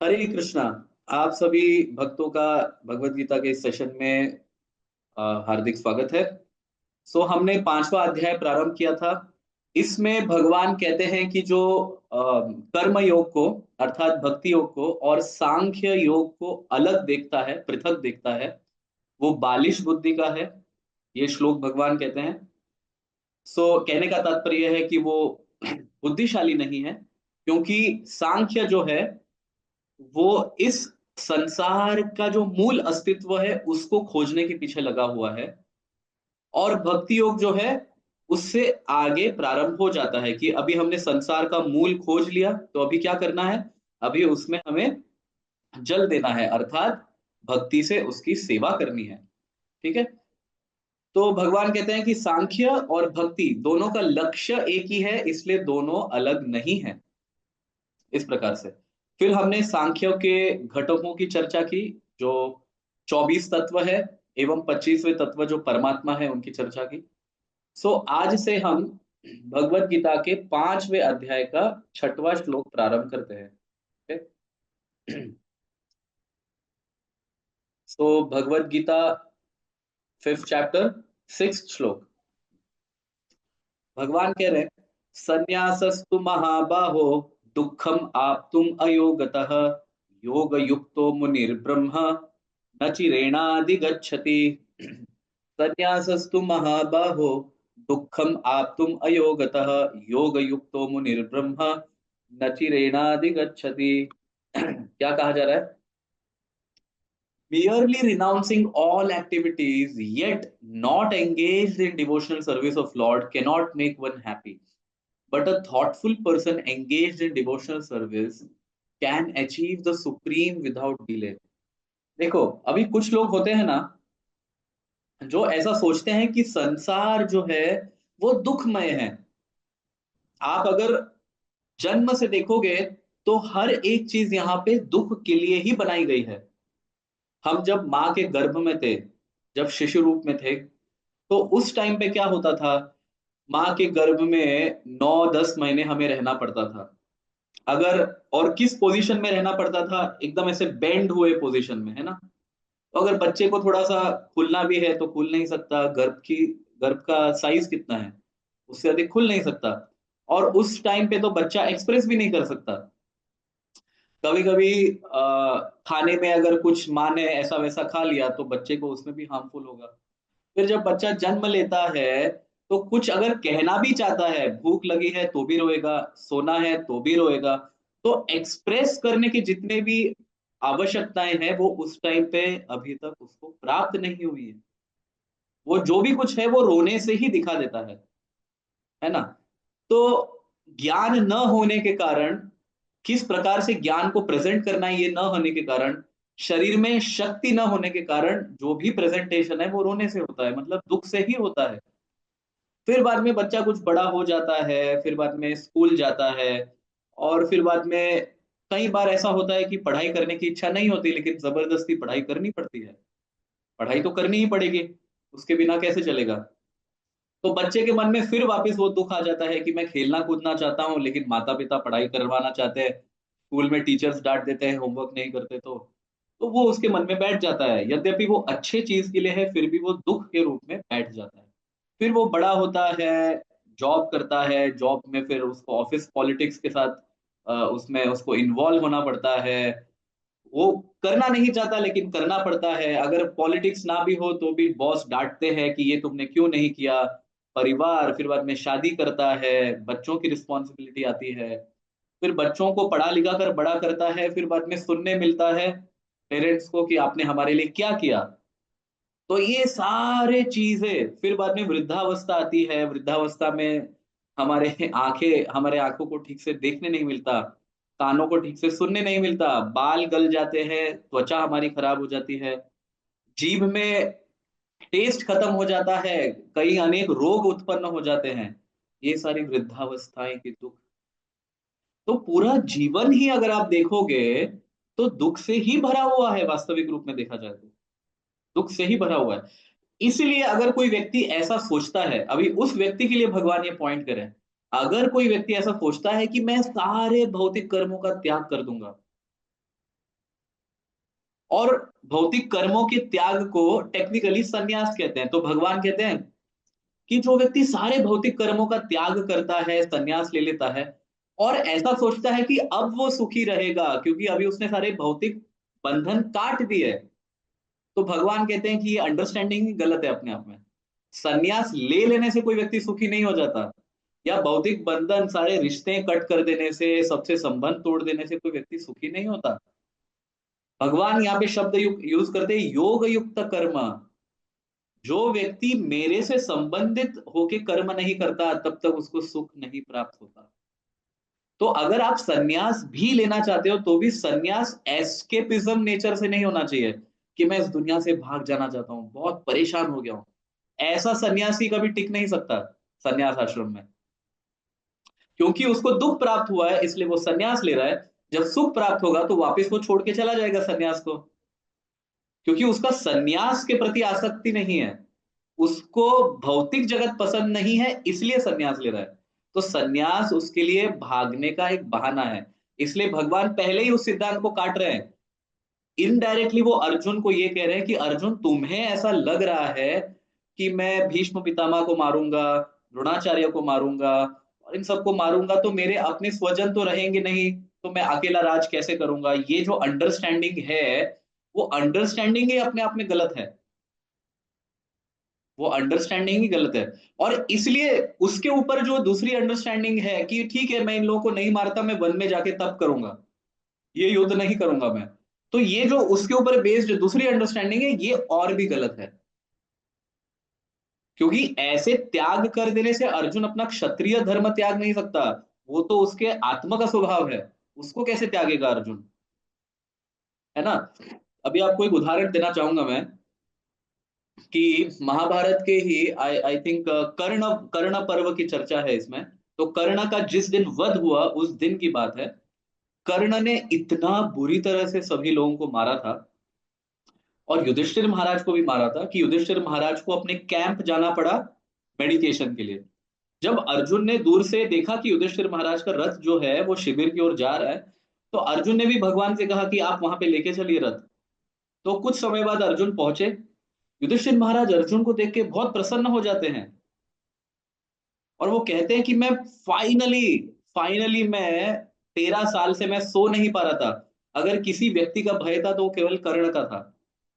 हरे कृष्णा। आप सभी भक्तों का भगवत गीता के इस सेशन में हार्दिक स्वागत है। हमने 5वां अध्याय प्रारंभ किया था। इसमें भगवान कहते हैं कि जो कर्म योग को अर्थात भक्ति योग को और सांख्य योग को अलग देखता है, पृथक देखता है, वो बालिश बुद्धि का है। ये श्लोक भगवान कहते हैं। कहने का तात्पर्य है कि वो बुद्धिशाली नहीं है, क्योंकि सांख्य जो है वो इस संसार का जो मूल अस्तित्व है उसको खोजने के पीछे लगा हुआ है। और भक्ति योग जो है उससे आगे प्रारंभ हो जाता है कि अभी हमने संसार का मूल खोज लिया, तो अभी क्या करना है? अभी उसमें हमें जल देना है, अर्थात भक्ति से उसकी सेवा करनी है। ठीक है। तो भगवान कहते हैं कि सांख्य और भक्ति दोनों का लक्ष्य एक ही है, इसलिए दोनों अलग नहीं है। इस प्रकार से फिर हमने सांख्य के घटकों की चर्चा की, जो 24 तत्व है एवं 25वें तत्व जो परमात्मा है उनकी चर्चा की। आज से हम भगवत गीता के 5वें अध्याय का 6वां श्लोक प्रारंभ करते हैं। ठीक है? Bhagavad Gita 5th chapter 6th श्लोक। भगवान कह रहे हैं, संन्यासस्तु महाबाहो दुःखम आप्तुम अयोगतः योग युक्तो मुनिर्ब्रह्म न चिरेणाधिगच्छति। संन्यासस्तु महाबाहो दुःखम आप्तुम अयोगतः योग युक्तो मुनिर्ब्रह्म न चिरेणाधिगच्छति। क्या कहा जा रहा है? Merely renouncing all activities yet not engaged in devotional service of Lord cannot make one happy. But a thoughtful person engaged in devotional service can achieve the supreme without delay. देखो, अभी कुछ लोग होते हैं ना जो ऐसा सोचते हैं कि संसार जो है वो दुखमय है। आप अगर जन्म से देखोगे तो हर एक चीज यहाँ पे दुख के लिए ही बनाई गई है। हम जब माँ के गर्भ में थे, जब शिशु रूप में थे, तो उस टाइम पे क्या होता था? माँ के गर्भ में 9-10 महीने हमें रहना पड़ता था। अगर और किस पोजीशन में रहना पड़ता था? एकदम ऐसे बेंड हुए पोजीशन में, है ना? तो अगर बच्चे को थोड़ा-सा खुलना भी है तो खुल नहीं सकता। गर्भ का साइज कितना है? उससे अधिक खुल नहीं सकता। और उस टाइम पे तो बच्चा एक्सप्रेस भी नहीं कर सकता। कभी-कभी खाने में अगर कुछ माँ ने ऐसा-वैसा खा लिया तो बच्चे को उसमें भी हार्मफुल होगा। फिर जब बच्चा जन्म लेता है, तो कुछ अगर कहना भी चाहता है, भूख लगी है तो भी रोएगा, सोना है तो भी रोएगा। तो एक्सप्रेस करने की जितने भी आवश्यकताएँ हैं, वो उस टाइम पे अभी तक उसको प्राप्त नहीं हुई है। वो जो भी कुछ है वो रोने से ही दिखा देता है ना? तो ज्ञान न होने के कारण, किस प्रकार से ज्ञान को प्रेजेंट करना है ये न होने के कारण, शरीर में शक्ति न होने के कारण जो भी प्रेजेंटेशन है वो रोने से होता है, मतलब दुख से ही होता है। फिर बाद में बच्चा कुछ बड़ा हो जाता है, फिर बाद में स्कूल जाता है, और फिर बाद में कई बार ऐसा होता है कि पढ़ाई करने की इच्छा नहीं होती लेकिन जबरदस्ती पढ़ाई करनी पड़ती है। पढ़ाई तो करनी ही पड़ेगी, उसके बिना कैसे चलेगा? तो बच्चे के मन में फिर वापस वो दुःख आ जाता है कि मैं खेलना कूदना चाहता हूँ लेकिन माता-पिता पढ़ाई करवाना चाहते हैं। स्कूल में टीचर्स डाँट देते हैं होमवर्क नहीं करते तो। तो वो उसके मन में बैठ जाता है। यद्यपि वो अच्छे चीज़ के लिए है फिर भी वो दुःख के रूप में बैठ जाता है। फिर वो बड़ा होता है, जॉब करता है, जॉब में फिर उसको ऑफ़िस पॉलिटिक्स के साथ उसमें उसको इन्वॉल्व होना पड़ता है। वो करना नहीं चाहता लेकिन करना पड़ता है। अगर पॉलिटिक्स ना भी हो तो भी बॉस डाँटते हैं कि ये तुमने क्यों नहीं किया? परिवार, फिर बाद में शादी करता है, बच्चों की रिस्पॉन्सिबिलिटी आती है। फिर बच्चों को पढ़ा-लिखा कर बड़ा करता है, फिर बाद में सुनने मिलता है पेरेंट्स को कि आपने हमारे लिए क्या किया? तो ये सारे चीज़ें, फिर बाद में वृद्धावस्था आती है। वृद्धावस्था में हमारे आँखों को ठीक से देखने नहीं मिलता, कानों को ठीक से सुनने नहीं मिलता, बाल गल जाते हैं, त्वचा हमारी खराब हो जाती है, जीभ में टेस्ट खत्म हो जाता है, कई अनेक रोग उत्पन्न हो जाते हैं। ये सारी वृद्धावस्थाएँ के दुःख। तो पूरा जीवन ही अगर आप देखोगे, तो दुःख से ही भरा हुआ है वास्तविक रूप में देखा जाए तो। दुःख से ही भरा हुआ है। इसलिए अगर कोई व्यक्ति ऐसा सोचता है, अभी उस व्यक्ति के लिए भगवान ये पॉइंट कर रहे हैं। अगर कोई व्यक्ति ऐसा सोचता है कि मैं सारे भौतिक कर्मों का त्याग कर दूंगा, और भौतिक कर्मों के त्याग को टेक्निकली संन्यास कहते हैं, तो भगवान कहते हैं कि जो व्यक्ति सारे भौतिक कर्मों का त्याग करता है, संन्यास ले लेता है, और ऐसा सोचता है कि अब वो सुखी रहेगा क्योंकि अभी उसने सारे भौतिक बंधन काट दिए, तो भगवान कहते हैं कि ये अंडरस्टैंडिंग ही गलत है अपने आप में। संन्यास ले लेने से कोई व्यक्ति सुखी नहीं हो जाता, या भौतिक बंधन सारे रिश्ते कट कर देने से, सबसे संबंध तोड़ देने से कोई व्यक्ति सुखी नहीं होता। भगवान यहाँ पे शब्द यूज करते हैं योग युक्त कर्म। जो व्यक्ति मेरे से संबंधित होके कर्म नहीं करता तब तक उसको सुख नहीं प्राप्त होता। तो अगर आप सन्यास भी लेना चाहते हो तो भी सन्यास एस्केपिज्म नेचर से नहीं होना चाहिए कि मैं इस दुनिया से भाग जाना चाहता हूँ, बहुत परेशान हो गया हूँ। ऐसा सन्यासी कभी टिक नहीं सकता सन्यास आश्रम में, क्योंकि उसको दुख प्राप्त हुआ है इसलिए वो सन्यास ले रहा है। जब सुख प्राप्त होगा तो वापस वो छोड़ के चला जाएगा सन्यास को, क्योंकि उसका सन्यास के प्रति आसक्ति नहीं है, उसको भौतिक जगत पसंद नहीं है इसलिए सन्यास ले रहा है। तो सन्यास उसके लिए भागने का एक बहाना है, इसलिए भगवान पहले ही उस सिद्धांत को काट रहे हैं। इनडायरेक्टली वो अर्जुन को ये कह रहे हैं कि अर्जुन तुम्हें ऐसा लग रहा है कि मैं भीष्म पितामह को मारूंगा, द्रोणाचार्य को मारूंगा और इन सबको मारूंगा तो मेरे अपने स्वजन तो रहेंगे नहीं, तो मैं अकेला राज कैसे करूंगा। ये जो अंडरस्टैंडिंग है, वो अंडरस्टैंडिंग ही अपने आप में गलत है, वो अंडरस्टैंडिंग ही गलत है। और इसलिए उसके ऊपर जो दूसरी अंडरस्टैंडिंग है कि ठीक है मैं इन लोगों को नहीं मारता, मैं वन में जाके तप करूंगा, ये युद्ध नहीं करूंगा मैं, तो ये जो उसके ऊपर बेस्ड दूसरी अंडरस्टैंडिंग है ये और भी गलत है। क्योंकि ऐसे त्याग कर देने से अर्जुन अपना क्षत्रिय धर्म त्याग नहीं सकता, वो तो उसके आत्मा का स्वभाव है, उसको कैसे त्यागेगा अर्जुन, है ना। अभी आपको एक उदाहरण देना चाहूंगा मैं कि महाभारत के ही आई आई थिंक कर्ण कर्ण पर्व की चर्चा है इसमें। तो कर्ण का जिस दिन वध हुआ उस दिन की बात है। कर्ण ने इतना बुरी तरह से सभी लोगों को मारा था, और युधिष्ठिर महाराज को भी मारा था कि युधिष्ठिर महाराज को अपने कैंप जाना पड़ा मेडिकेशन के लिए। जब अर्जुन ने दूर से देखा कि युधिष्ठिर महाराज का रथ जो है वो शिविर की ओर जा रहा है, तो अर्जुन ने भी भगवान से कहा कि आप वहां पे लेके चलिए रथ। तो कुछ समय बाद अर्जुन पहुंचे। युधिष्ठिर महाराज अर्जुन को देख के बहुत प्रसन्न हो जाते हैं, और वो कहते हैं कि मैं फाइनली फाइनली मैं 13 साल से मैं सो नहीं पा रहा था, अगर किसी व्यक्ति का भय था तो वो केवल कर्ण का था,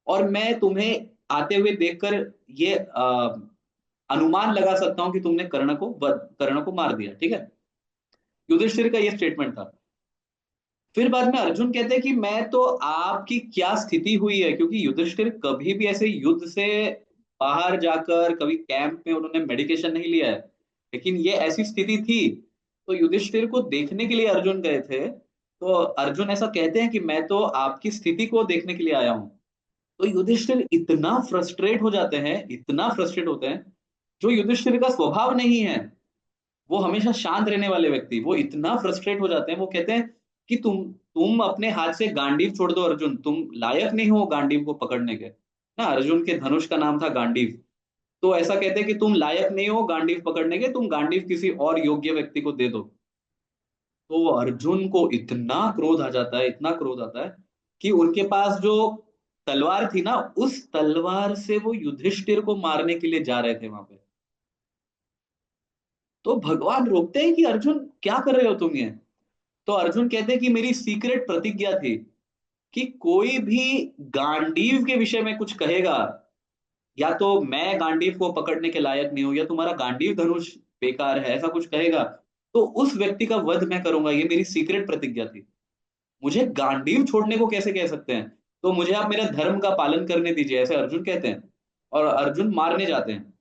और मैं तुम्हें आते हुए देखकर ये अनुमान लगा सकता हूं कि तुमने कर्ण को मार दिया, ठीक है। युधिष्ठिर का ये स्टेटमेंट था। फिर बाद में अर्जुन कहते हैं कि मैं तो आपकी क्या स्थिति हुई है, क्योंकि युधिष्ठिर कभी भी ऐसे युद्ध से बाहर जाकर कभी कैंप में उन्होंने मेडिकेशन नहीं लिया है, लेकिन ये ऐसी स्थिति थी, तो युधिष्ठिर को देखने के लिए अर्जुन गए थे। तो अर्जुन ऐसा कहते हैं कि मैं तो आपकी स्थिति को देखने के लिए आया हूं। तो युधिष्ठिर इतना फ्रस्ट्रेट हो जाते हैं, इतना फ्रस्ट्रेट होते हैं, जो युधिष्ठिर का स्वभाव नहीं है, वो हमेशा शांत रहने वाले व्यक्ति, वो इतना फ्रस्ट्रेट हो जाते हैं, वो कहते हैं कि तुम अपने हाथ से गांडीव छोड़ दो अर्जुन, तुम लायक नहीं हो गांडीव को पकड़ने के। ना अर्जुन के धनुष का नाम था गांडीव। तो ऐसा कहते हैं कि तुम लायक नहीं हो गांडीव पकड़ने के, तुम गांडीव किसी और योग्य व्यक्ति को दे दो। तो अर्जुन को इतना क्रोध आ जाता है, इतना क्रोध आता है कि उनके पास जो तलवार थी ना, उस तलवार से वो युधिष्ठिर को मारने के लिए जा रहे थे वहां पे। तो भगवान रोकते हैं कि अर्जुन क्या कर रहे हो तुम ये। तो अर्जुन कहते हैं कि मेरी सीक्रेट प्रतिज्ञा थी कि कोई भी गांडीव के विषय में कुछ कहेगा, या तो मैं गांडीव को पकड़ने के लायक नहीं हूं, या तुम्हारा गांडीव धनुष बेकार है, ऐसा कुछ कहेगा, तो उस व्यक्ति का वध मैं करूंगा, ये मेरी सीक्रेट प्रतिज्ञा थी। मुझे गांडीव छोड़ने को कैसे कह सकते हैं, तो मुझे आप मेरा धर्म का पालन करने दीजिए, ऐसे अर्जुन कहते हैं। और अर्जुन मारने जाते हैं,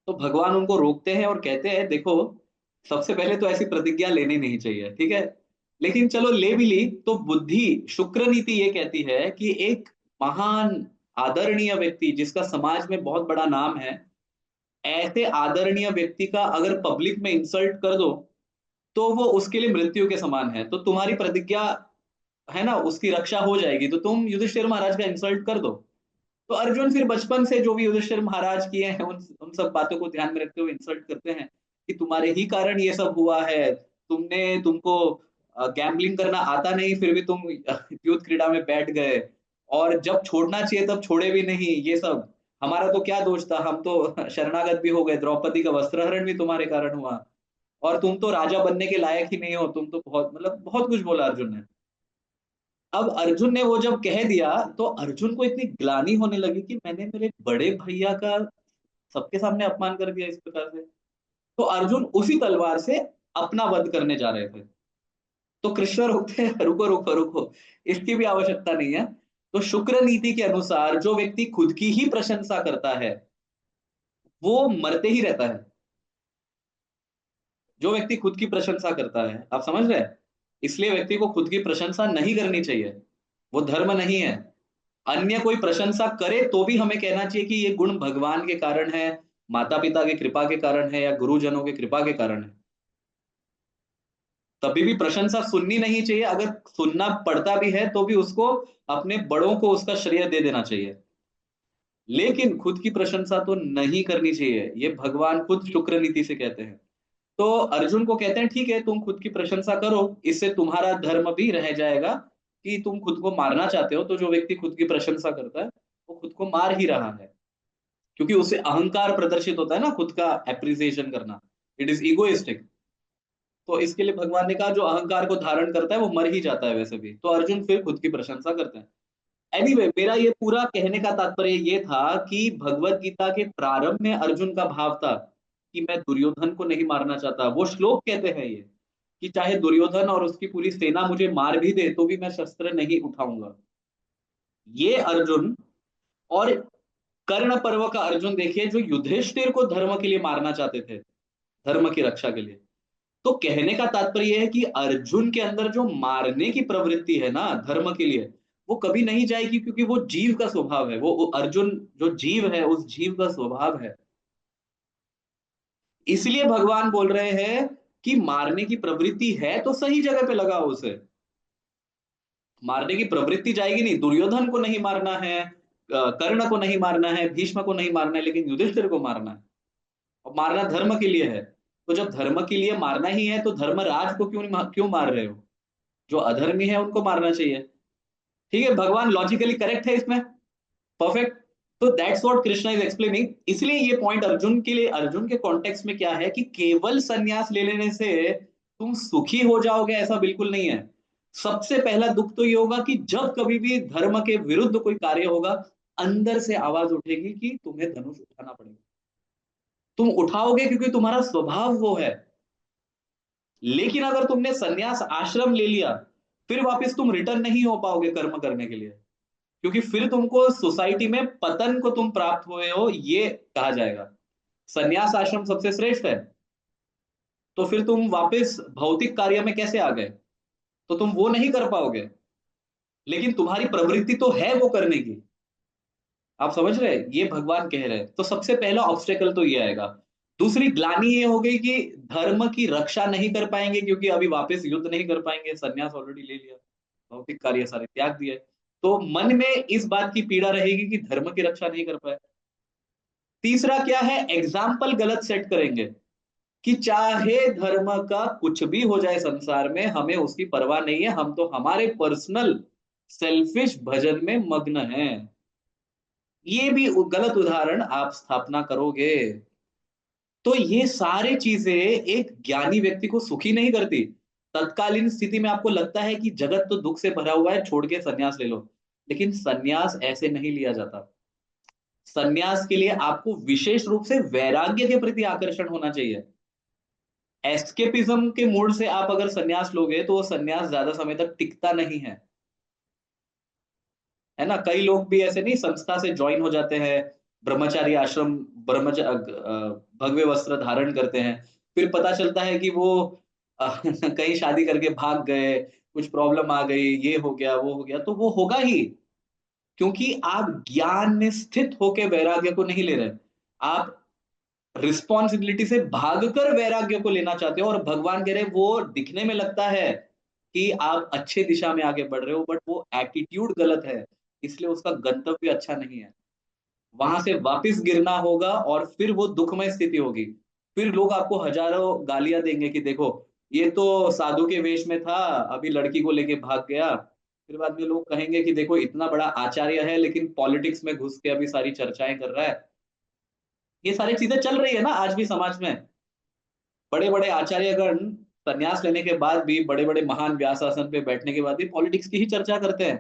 तो भगवान उनको रोकते हैं और कहते हैं देखो, सबसे पहले तो ऐसी प्रतिज्ञा लेनी नहीं चाहिए, ठीक है, लेकिन चलो ले भी ली तो बुद्धि शुक्र नीति ये कहती है कि एक महान आदरणीय व्यक्ति जिसका समाज में बहुत बड़ा नाम है, ऐसे आदरणीय व्यक्ति का अगर पब्लिक में इंसल्ट कर दो तो वो उसके लिए मृत्यु के समान है, तो तुम्हारी प्रतिज्ञा है ना उसकी रक्षा हो जाएगी, तो तुम युधिष्ठिर महाराज का इंसल्ट कर दो। तो अर्जुन फिर बचपन से जो भी युधिष्ठिर महाराज किए हैं उन सब बातों को ध्यान में रखते हुए इंसल्ट करते हैं। कि तुम्हारे ही कारण ये सब हुआ है, तुमको गैम्बलिंग करना आता नहीं, फिर भी तुम युद्ध क्रीड़ा में बैठ गए, और जब छोड़ना चाहिए तब छोड़े भी नहीं, ये सब हमारा तो क्या दोष था, हम तो शरणागत भी हो गए, द्रौपदी का वस्त्रहरण भी तुम्हारे कारण हुआ, और तुम तो राजा बनने के लायक ही नहीं हो, तुम तो बहुत, मतलब बहुत कुछ बोला अर्जुन ने। अब अर्जुन ने वो जब कह दिया, तो अर्जुन को इतनी ग्लानि होने लगी कि मैंने मेरे बड़े भैया का सबके सामने अपमान कर दिया इस प्रकार से। तो अर्जुन उसी तलवार से अपना वध करने जा रहे थे। तो कृष्ण रोकते हैं, रुको रुको रुको, इसकी भी आवश्यकता नहीं है। तो शुक्र नीति के अनुसार जो व्यक्ति खुद की ही प्रशंसा करता है वो मरते ही रहता है। जो व्यक्ति खुद की प्रशंसा करता है, आप समझ रहे हैं, इसलिए व्यक्ति को खुद की प्रशंसा नहीं करनी चाहिए, वो धर्म नहीं है। अन्य कोई प्रशंसा करे तो भी हमें कहना चाहिए कि ये गुण भगवान के कारण है, माता पिता की कृपा के कारण है, या गुरुजनों की कृपा के कारण है। कभी भी प्रशंसा सुननी नहीं चाहिए, अगर सुनना पड़ता भी है तो भी उसको अपने बड़ों को उसका श्रेय दे देना चाहिए, लेकिन खुद की प्रशंसा तो नहीं करनी चाहिए, ये भगवान खुद शुक्र नीति से कहते हैं। तो अर्जुन को कहते हैं ठीक है, तुम खुद की प्रशंसा करो, इससे तुम्हारा धर्म भी रह जाएगा, कि तुम खुद को मारना चाहते हो, तो जो व्यक्ति खुद की प्रशंसा करता है वो खुद को मार ही रहा है, क्योंकि उससे अहंकार प्रदर्शित होता है ना, खुद का एप्रिसिएशन करना, इट इज इगोइस्टिक। तो इसके लिए भगवान ने कहा जो अहंकार को धारण करता है वो मर ही जाता है वैसे भी, तो अर्जुन फिर खुद की प्रशंसा करते हैं। एनीवे, मेरा ये पूरा कहने का तात्पर्य ये था कि भगवत गीता के प्रारंभ में अर्जुन का भाव था कि मैं दुर्योधन को नहीं मारना चाहता। वो श्लोक कहते हैं ये, कि चाहे दुर्योधन और उसकी पूरी सेना मुझे मार भी दे तो भी मैं शस्त्र नहीं उठाऊंगा। ये अर्जुन, और कर्ण पर्व का अर्जुन देखिए, जो युधिष्ठिर को धर्म के लिए मारना चाहते थे, धर्म की रक्षा के लिए। तो कहने का तात्पर्य यह है कि अर्जुन के अंदर जो मारने की प्रवृत्ति है ना धर्म के लिए, वो कभी नहीं जाएगी, क्योंकि वो जीव का स्वभाव है, वो अर्जुन जो जीव है उस जीव का स्वभाव है। इसलिए भगवान बोल रहे हैं कि मारने की प्रवृत्ति है तो सही जगह पे लगाओ उसे। मारने की प्रवृत्ति जाएगी नहीं, दुर्योधन को नहीं मारना है, कर्ण को नहीं मारना है, भीष्म को नहीं मारना है, लेकिन युधिष्ठिर को मारना है, और मारना धर्म के लिए है। तो जब धर्म के लिए मारना ही है तो धर्मराज को क्यों मार रहे हो? जो अधर्मी है उनको मारना चाहिए। ठीक है, भगवान लॉजिकली करेक्ट है इसमें, परफेक्ट। तो that's what Krishna is explaining. इसलिए ये पॉइंट अर्जुन के लिए, अर्जुन के कॉन्टेक्स्ट में क्या है कि केवल संन्यास ले लेने से तुम सुखी हो जाओगे ऐसा बिल्कुल नहीं है। सबसे पहला दुख तो ये होगा कि जब कभी भी धर्म के विरुद्ध कोई कार्य होगा, अंदर से आवाज उठेगी कि तुम्हें धनुष उठाना पड़ेगा। तुम उठाओगे क्योंकि तुम्हारा स्वभाव वो है। लेकिन अगर तुमने संन्यास आश्रम ले लिया, फिर वापस तुम रिटर्न नहीं हो पाओगे कर्म करने के लिए, क्योंकि फिर तुमको सोसाइटी में पतन को तुम प्राप्त हुए हो ये कहा जाएगा। संन्यास आश्रम सबसे श्रेष्ठ है, तो फिर तुम वापस भौतिक कार्य में कैसे आ गए? तो तुम वो नहीं कर पाओगे, लेकिन तुम्हारी प्रवृत्ति तो है वो करने की। आप समझ रहे हैं, ये भगवान कह रहे हैं। तो सबसे पहला ऑब्स्टेकल तो ये आएगा। दूसरी ग्लानि ये हो गई कि धर्म की रक्षा नहीं कर पाएंगे, क्योंकि अभी वापस युद्ध नहीं कर पाएंगे, संन्यास ऑलरेडी ले लिया, भौतिक कार्य सारे त्याग दिए। तो मन में इस बात की पीड़ा रहेगी कि धर्म की रक्षा नहीं कर पाए। तीसरा क्या है, एग्जाम्पल गलत सेट करेंगे, कि चाहे धर्म का कुछ भी हो जाए संसार में, हमें उसकी परवाह नहीं है, हम तो हमारे पर्सनल सेल्फिश भजन में मग्न हैं। ये भी गलत उदाहरण आप स्थापना करोगे। तो ये सारे चीजें एक ज्ञानी व्यक्ति को सुखी नहीं करती। तत्कालीन स्थिति में आपको लगता है कि जगत तो दुख से भरा हुआ है, छोड़ के सन्यास ले लो, लेकिन सन्यास ऐसे नहीं लिया जाता। सन्यास के लिए आपको विशेष रूप से वैराग्य के प्रति आकर्षण होना चाहिए। एस्केपिज्म के मूड से आप अगर सन्यास लोगे तो वो सन्यास ज्यादा समय तक टिकता नहीं है ना। कई लोग भी ऐसे नहीं संस्था से ज्वाइन हो जाते हैं, ब्रह्मचारी आश्रम, भगवे वस्त्र धारण करते हैं, फिर पता चलता है कि वो कहीं शादी करके भाग गए, कुछ प्रॉब्लम आ गई, ये हो गया वो हो गया, तो वो होगा ही, क्योंकि आप ज्ञान में स्थित होकर वैराग्य को नहीं ले रहे, आप रिस्पॉन्सिबिलिटी से भागकर वैराग्य को लेना चाहते हो। और भगवान कह रहे हैं वो दिखने में लगता है कि आप अच्छे दिशा में आगे बढ़ रहे हो, बट वो एटीट्यूड गलत है, इसलिए उसका गंतव्य अच्छा नहीं है। वहां से वापस गिरना होगा और फिर वो दुखमय स्थिति होगी। फिर लोग आपको हजारों गालियां देंगे कि देखो ये तो साधु के वेश में था, अभी लड़की को लेके भाग गया। फिर बाद में लोग कहेंगे कि देखो इतना बड़ा आचार्य है लेकिन पॉलिटिक्स में घुस के अभी सारी चर्चाएं कर रहा है। ये सारी चीजें चल रही है ना आज भी समाज में। बड़े बड़े आचार्यगण संन्यास लेने के बाद भी, बड़े बड़े महान व्यास आसन पे बैठने के बाद भी पॉलिटिक्स की ही चर्चा करते हैं,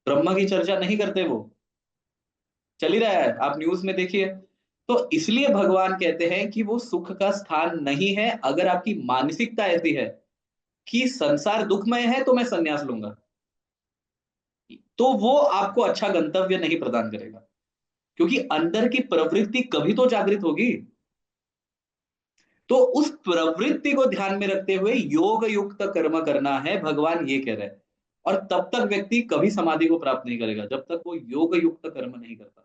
ब्रह्म की चर्चा नहीं करते वो। चल ही रहा है, आप न्यूज में देखिए। तो इसलिए भगवान कहते हैं कि वो सुख का स्थान नहीं है। अगर आपकी मानसिकता ऐसी है कि संसार दुखमय है तो मैं संन्यास लूंगा, तो वो आपको अच्छा गंतव्य नहीं प्रदान करेगा, क्योंकि अंदर की प्रवृत्ति कभी तो जागृत होगी। तो उस प्रवृत्ति को ध्यान में रखते हुए योग युक्त कर्म करना है, भगवान ये कह रहे हैं। और तब तक व्यक्ति कभी समाधि को प्राप्त नहीं करेगा जब तक वो योग युक्त कर्म नहीं करता।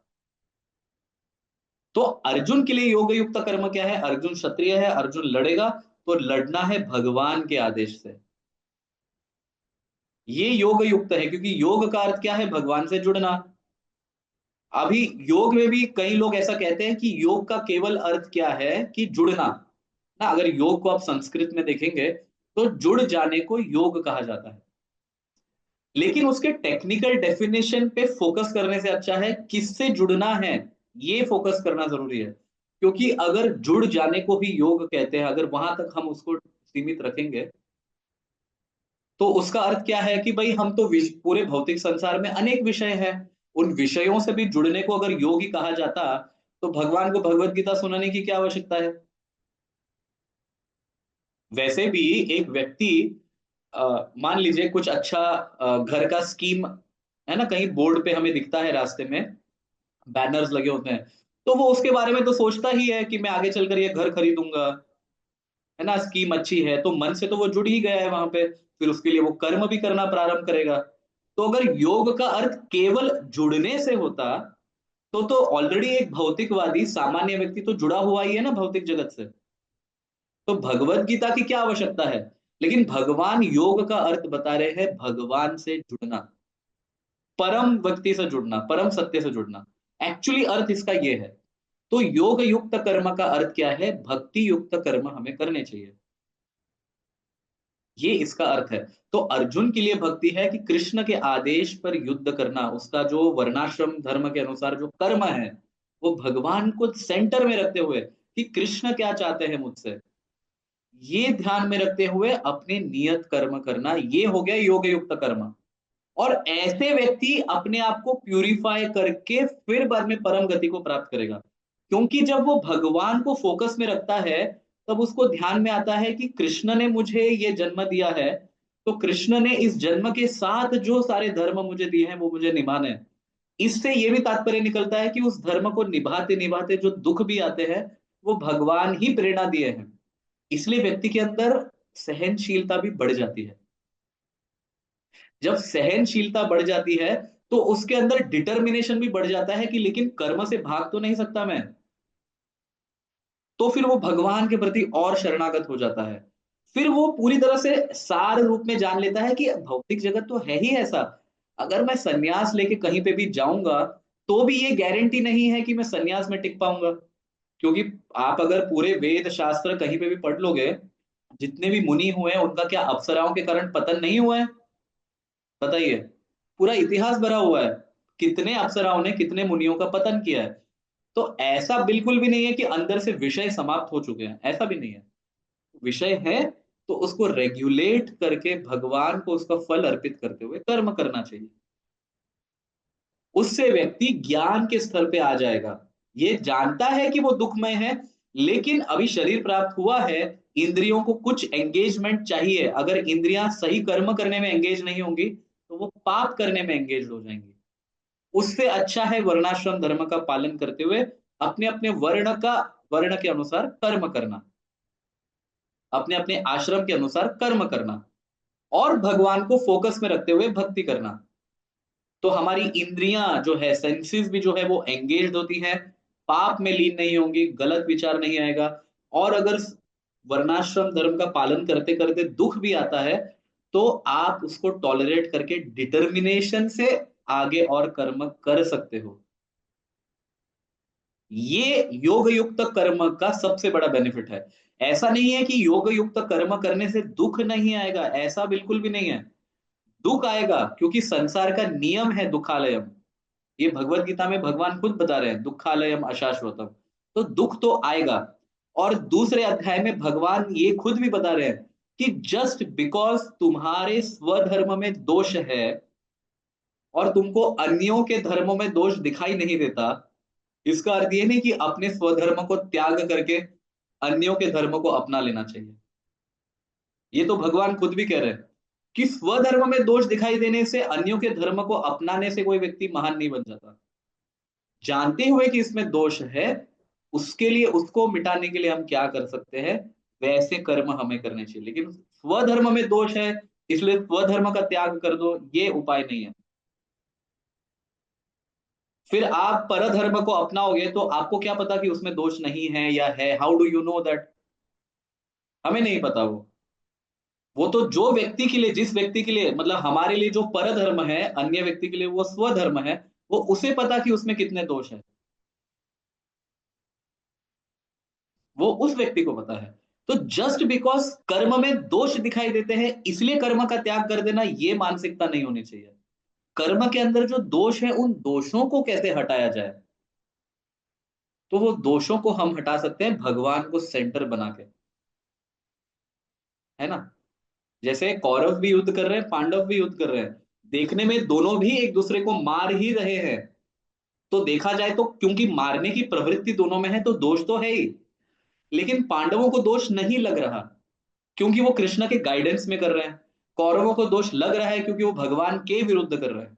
तो अर्जुन के लिए योग युक्त कर्म क्या है? अर्जुन क्षत्रिय है, अर्जुन लड़ेगा तो लड़ना है भगवान के आदेश से। ये योग युक्त है, क्योंकि योग का अर्थ क्या है? भगवान से जुड़ना। अभी योग में भी कई लोग ऐसा कहते हैं कि योग का केवल अर्थ क्या है कि जुड़ना। ना, अगर योग को आप संस्कृत में देखेंगे तो जुड़ जाने को योग कहा जाता है। लेकिन उसके टेक्निकल डेफिनेशन पे फोकस करने से अच्छा है किससे जुड़ना है, ये फोकस करना जरूरी है। क्योंकि अगर जुड़ जाने को भी योग कहते हैं, अगर वहां तक हम उसको सीमित रखेंगे, तो उसका अर्थ क्या है कि भाई हम तो पूरे भौतिक संसार में अनेक विषय हैं, उन विषयों से भी जुड़ने को अगर योग ही कहा जाता, तो भगवान को भगवत गीता सुनाने की क्या आवश्यकता है? वैसे भी एक व्यक्ति मान लीजिए कुछ अच्छा घर का स्कीम है ना, कहीं बोर्ड पे हमें दिखता है, रास्ते में बैनर्स लगे होते हैं, तो वो उसके बारे में तो सोचता ही है कि मैं आगे चलकर ये घर खरीदूंगा, है ना, स्कीम अच्छी है, तो मन से तो वो जुड़ ही गया है वहां पे। फिर उसके लिए वो कर्म भी करना प्रारंभ करेगा। तो अगर योग का अर्थ केवल जुड़ने से होता, तो ऑलरेडी एक भौतिकवादी सामान्य व्यक्ति तो जुड़ा हुआ ही है ना भौतिक जगत से। तो भगवत गीता की क्या आवश्यकता है? लेकिन भगवान योग का अर्थ बता रहे हैं भगवान से जुड़ना, परम व्यक्ति से जुड़ना, परम सत्य से जुड़ना। एक्चुअली अर्थ इसका ये है। तो योग युक्त कर्म का अर्थ क्या है? भक्ति युक्त कर्म हमें करने चाहिए, ये इसका अर्थ है। तो अर्जुन के लिए भक्ति है कि कृष्ण के आदेश पर युद्ध करना, उसका जो वर्णाश्रम धर्म के अनुसार जो कर्म है, वो भगवान को सेंटर में रखते हुए कि कृष्ण क्या चाहते हैं मुझसे, ये ध्यान में रखते हुए अपने नियत कर्म करना, ये हो गया योग युक्त कर्म। और ऐसे व्यक्ति अपने आप को प्यूरिफाई करके फिर बाद में परम गति को प्राप्त करेगा। क्योंकि जब वो भगवान को फोकस में रखता है, तब उसको ध्यान में आता है कि कृष्ण ने मुझे ये जन्म दिया है, तो कृष्ण ने इस जन्म के साथ जो सारे धर्म मुझे दिए हैं वो मुझे निभाने हैं। इससे ये भी तात्पर्य निकलता है कि उस धर्म को निभाते निभाते जो दुख भी आते हैं, वो भगवान ही प्रेरणा दिए हैं। इसलिए व्यक्ति के अंदर सहनशीलता भी बढ़ जाती है। जब सहनशीलता बढ़ जाती है, तो उसके अंदर डिटर्मिनेशन भी बढ़ जाता है कि लेकिन कर्म से भाग तो नहीं सकता मैं। तो फिर वो भगवान के प्रति और शरणागत हो जाता है। फिर वो पूरी तरह से सार रूप में जान लेता है कि भौतिक जगत तो है ही ऐसा। अगर मैं सन्यास लेके कहीं पे भी जाऊंगा, तो भी ये गारंटी नहीं है कि मैं सन्यास में टिक पाऊंगा। क्योंकि आप अगर पूरे वेद शास्त्र कहीं पे भी पढ़ लोगे, जितने भी मुनि हुए हैं उनका क्या अप्सराओं के कारण पतन नहीं हुआ है? बताइए। पूरा इतिहास भरा हुआ है, कितने अप्सराओं ने कितने मुनियों का पतन किया है। तो ऐसा बिल्कुल भी नहीं है कि अंदर से विषय समाप्त हो चुके हैं, ऐसा भी नहीं है। विषय है तो उसको रेगुलेट करके भगवान को उसका फल अर्पित करते हुए कर्म करना चाहिए। उससे व्यक्ति ज्ञान के स्तर पे आ जाएगा। ये जानता है कि वो दुखमय है, लेकिन अभी शरीर प्राप्त हुआ है, इंद्रियों को कुछ एंगेजमेंट चाहिए। अगर इंद्रियां सही कर्म करने में एंगेज नहीं होंगी, तो वो पाप करने में एंगेज हो जाएंगी। उससे अच्छा है वर्णाश्रम धर्म का पालन करते हुए अपने अपने वर्ण के अनुसार कर्म करना, अपने अपने आश्रम के अनुसार कर्म करना, और भगवान को फोकस में रखते हुए भक्ति करना। तो हमारी इंद्रियां जो है, सेंसेस भी जो है वो एंगेज्ड होती है, पाप में लीन नहीं होंगी, गलत विचार नहीं आएगा। और अगर वर्णाश्रम धर्म का पालन करते करते दुख भी आता है, तो आप उसको टॉलरेट करके डिटर्मिनेशन से आगे और कर्म कर सकते हो। ये योग युक्त कर्म का सबसे बड़ा बेनिफिट है। ऐसा नहीं है कि योग युक्त कर्म करने से दुख नहीं आएगा, ऐसा बिल्कुल भी नहीं है। दुख आएगा क्योंकि संसार का नियम है दुखालयम। ये भगवत गीता में भगवान खुद बता रहे हैं, दुखालयम अशाश्वतम। तो दुख तो आएगा। और दूसरे अध्याय में भगवान ये खुद भी बता रहे हैं कि जस्ट बिकॉज तुम्हारे स्वधर्म में दोष है और तुमको अन्यों के धर्मों में दोष दिखाई नहीं देता, इसका अर्थ ये नहीं कि अपने स्वधर्म को त्याग करके अन्यों के धर्म को अपना लेना चाहिए। ये तो भगवान खुद भी कह रहे हैं कि स्वधर्म में दोष दिखाई देने से अन्यों के धर्म को अपनाने से कोई व्यक्ति महान नहीं बन जाता। जानते हुए कि इसमें दोष है, उसके लिए, उसको मिटाने के लिए हम क्या कर सकते हैं, वैसे कर्म हमें करने चाहिए। लेकिन स्वधर्म में दोष है इसलिए स्वधर्म का त्याग कर दो, ये उपाय नहीं है। फिर आप परधर्म को अपनाओगे तो आपको क्या पता कि उसमें दोष नहीं है या है, how do you know that? हमें नहीं पता वो तो जो व्यक्ति के लिए, जिस व्यक्ति के लिए, मतलब हमारे लिए जो परधर्म है, अन्य व्यक्ति के लिए वो स्वधर्म है, वो उसे पता कि उसमें कितने दोष है, वो उस व्यक्ति को पता है। तो जस्ट बिकॉज कर्म में दोष दिखाई देते हैं इसलिए कर्म का त्याग कर देना, ये मानसिकता नहीं होनी चाहिए। कर्म के अंदर जो दोष है उन दोषों को कैसे हटाया जाए, तो वो दोषों को हम हटा सकते हैं भगवान को सेंटर बना के, है ना। जैसे कौरव भी युद्ध कर रहे हैं, पांडव भी युद्ध कर रहे हैं, देखने में दोनों भी एक दूसरे को मार ही रहे हैं। तो देखा जाए तो क्योंकि मारने की प्रवृत्ति दोनों में है तो दोष तो है ही। लेकिन पांडवों को दोष नहीं लग रहा क्योंकि वो कृष्ण के गाइडेंस में कर रहे हैं। कौरवों को दोष लग रहा है क्योंकि वो भगवान के विरुद्ध कर रहे हैं।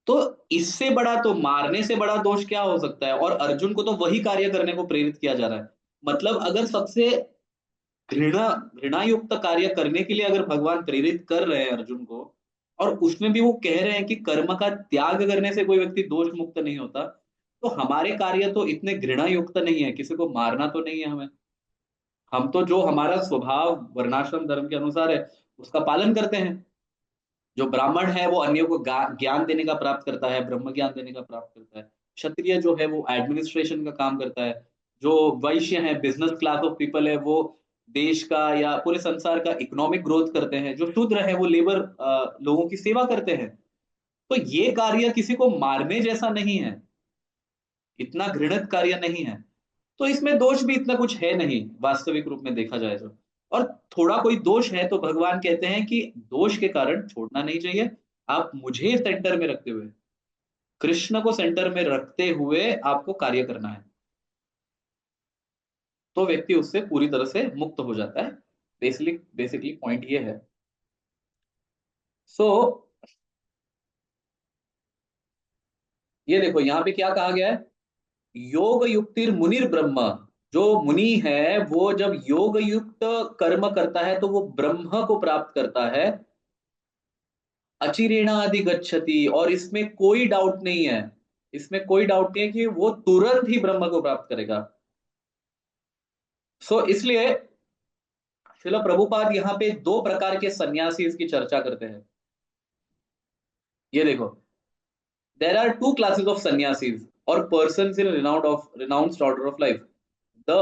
तो इससे बड़ा तो, मारने से बड़ा दोष क्या हो सकता है? और अर्जुन को तो वही कार्य करने को प्रेरित किया जा रहा है। मतलब अगर सबसे घृणा घृणा युक्त कार्य करने के लिए अगर भगवान प्रेरित कर रहे हैं अर्जुन को, और उसमें भी वो कह रहे हैं कि कर्म का त्याग करने से कोई व्यक्ति दोष मुक्त नहीं होता, तो हमारे कार्य तो इतने घृणा युक्त नहीं है, किसी को मारना तो नहीं है हमें। हम तो जो हमारा स्वभाव वर्णाश्रम धर्म के अनुसार है उसका पालन करते हैं। जो ब्राह्मण है वो अन्यों को ज्ञान देने का प्राप्त करता है, ब्रह्म ज्ञान देने का प्राप्त करता है। क्षत्रिय जो है वो एडमिनिस्ट्रेशन का काम करता है। जो वैश्य है, बिजनेस क्लास ऑफ पीपल है, वो देश का या पूरे संसार का इकोनॉमिक ग्रोथ करते हैं। जो शूद्र है वो लेबर, लोगों की सेवा करते हैं। तो ये कार्य किसी को मारने जैसा नहीं है, इतना घृणित कार्य नहीं है। तो इसमें दोष भी इतना कुछ है नहीं वास्तविक रूप में देखा जाए तो। और थोड़ा कोई दोष है तो भगवान कहते हैं कि दोष के कारण छोड़ना नहीं चाहिए। आप मुझे सेंटर में रखते हुए, कृष्ण को सेंटर में रखते हुए आपको कार्य करना है, तो व्यक्ति उससे पूरी तरह से मुक्त हो जाता है। बेसिकली बेसिकली पॉइंट ये है। सो ये देखो यहाँ पे क्या कहा गया है, योग युक्तिर मुनिर ब्रह्म। जो मुनि है वो जब योग युक्त कर्म करता है तो वो ब्रह्म को प्राप्त करता है। अचिरेणादि गच्छति, और इसमें कोई डाउट नहीं है, इसमें कोई डाउट नहीं है कि वो तुरंत ही ब्रह्म को प्राप्त करेगा। इसलिए श्रील प्रभुपाद यहाँ पे दो प्रकार के सन्यासी की चर्चा करते हैं। ये देखो, there are two classes of sannyasis और person in renounced order of life. The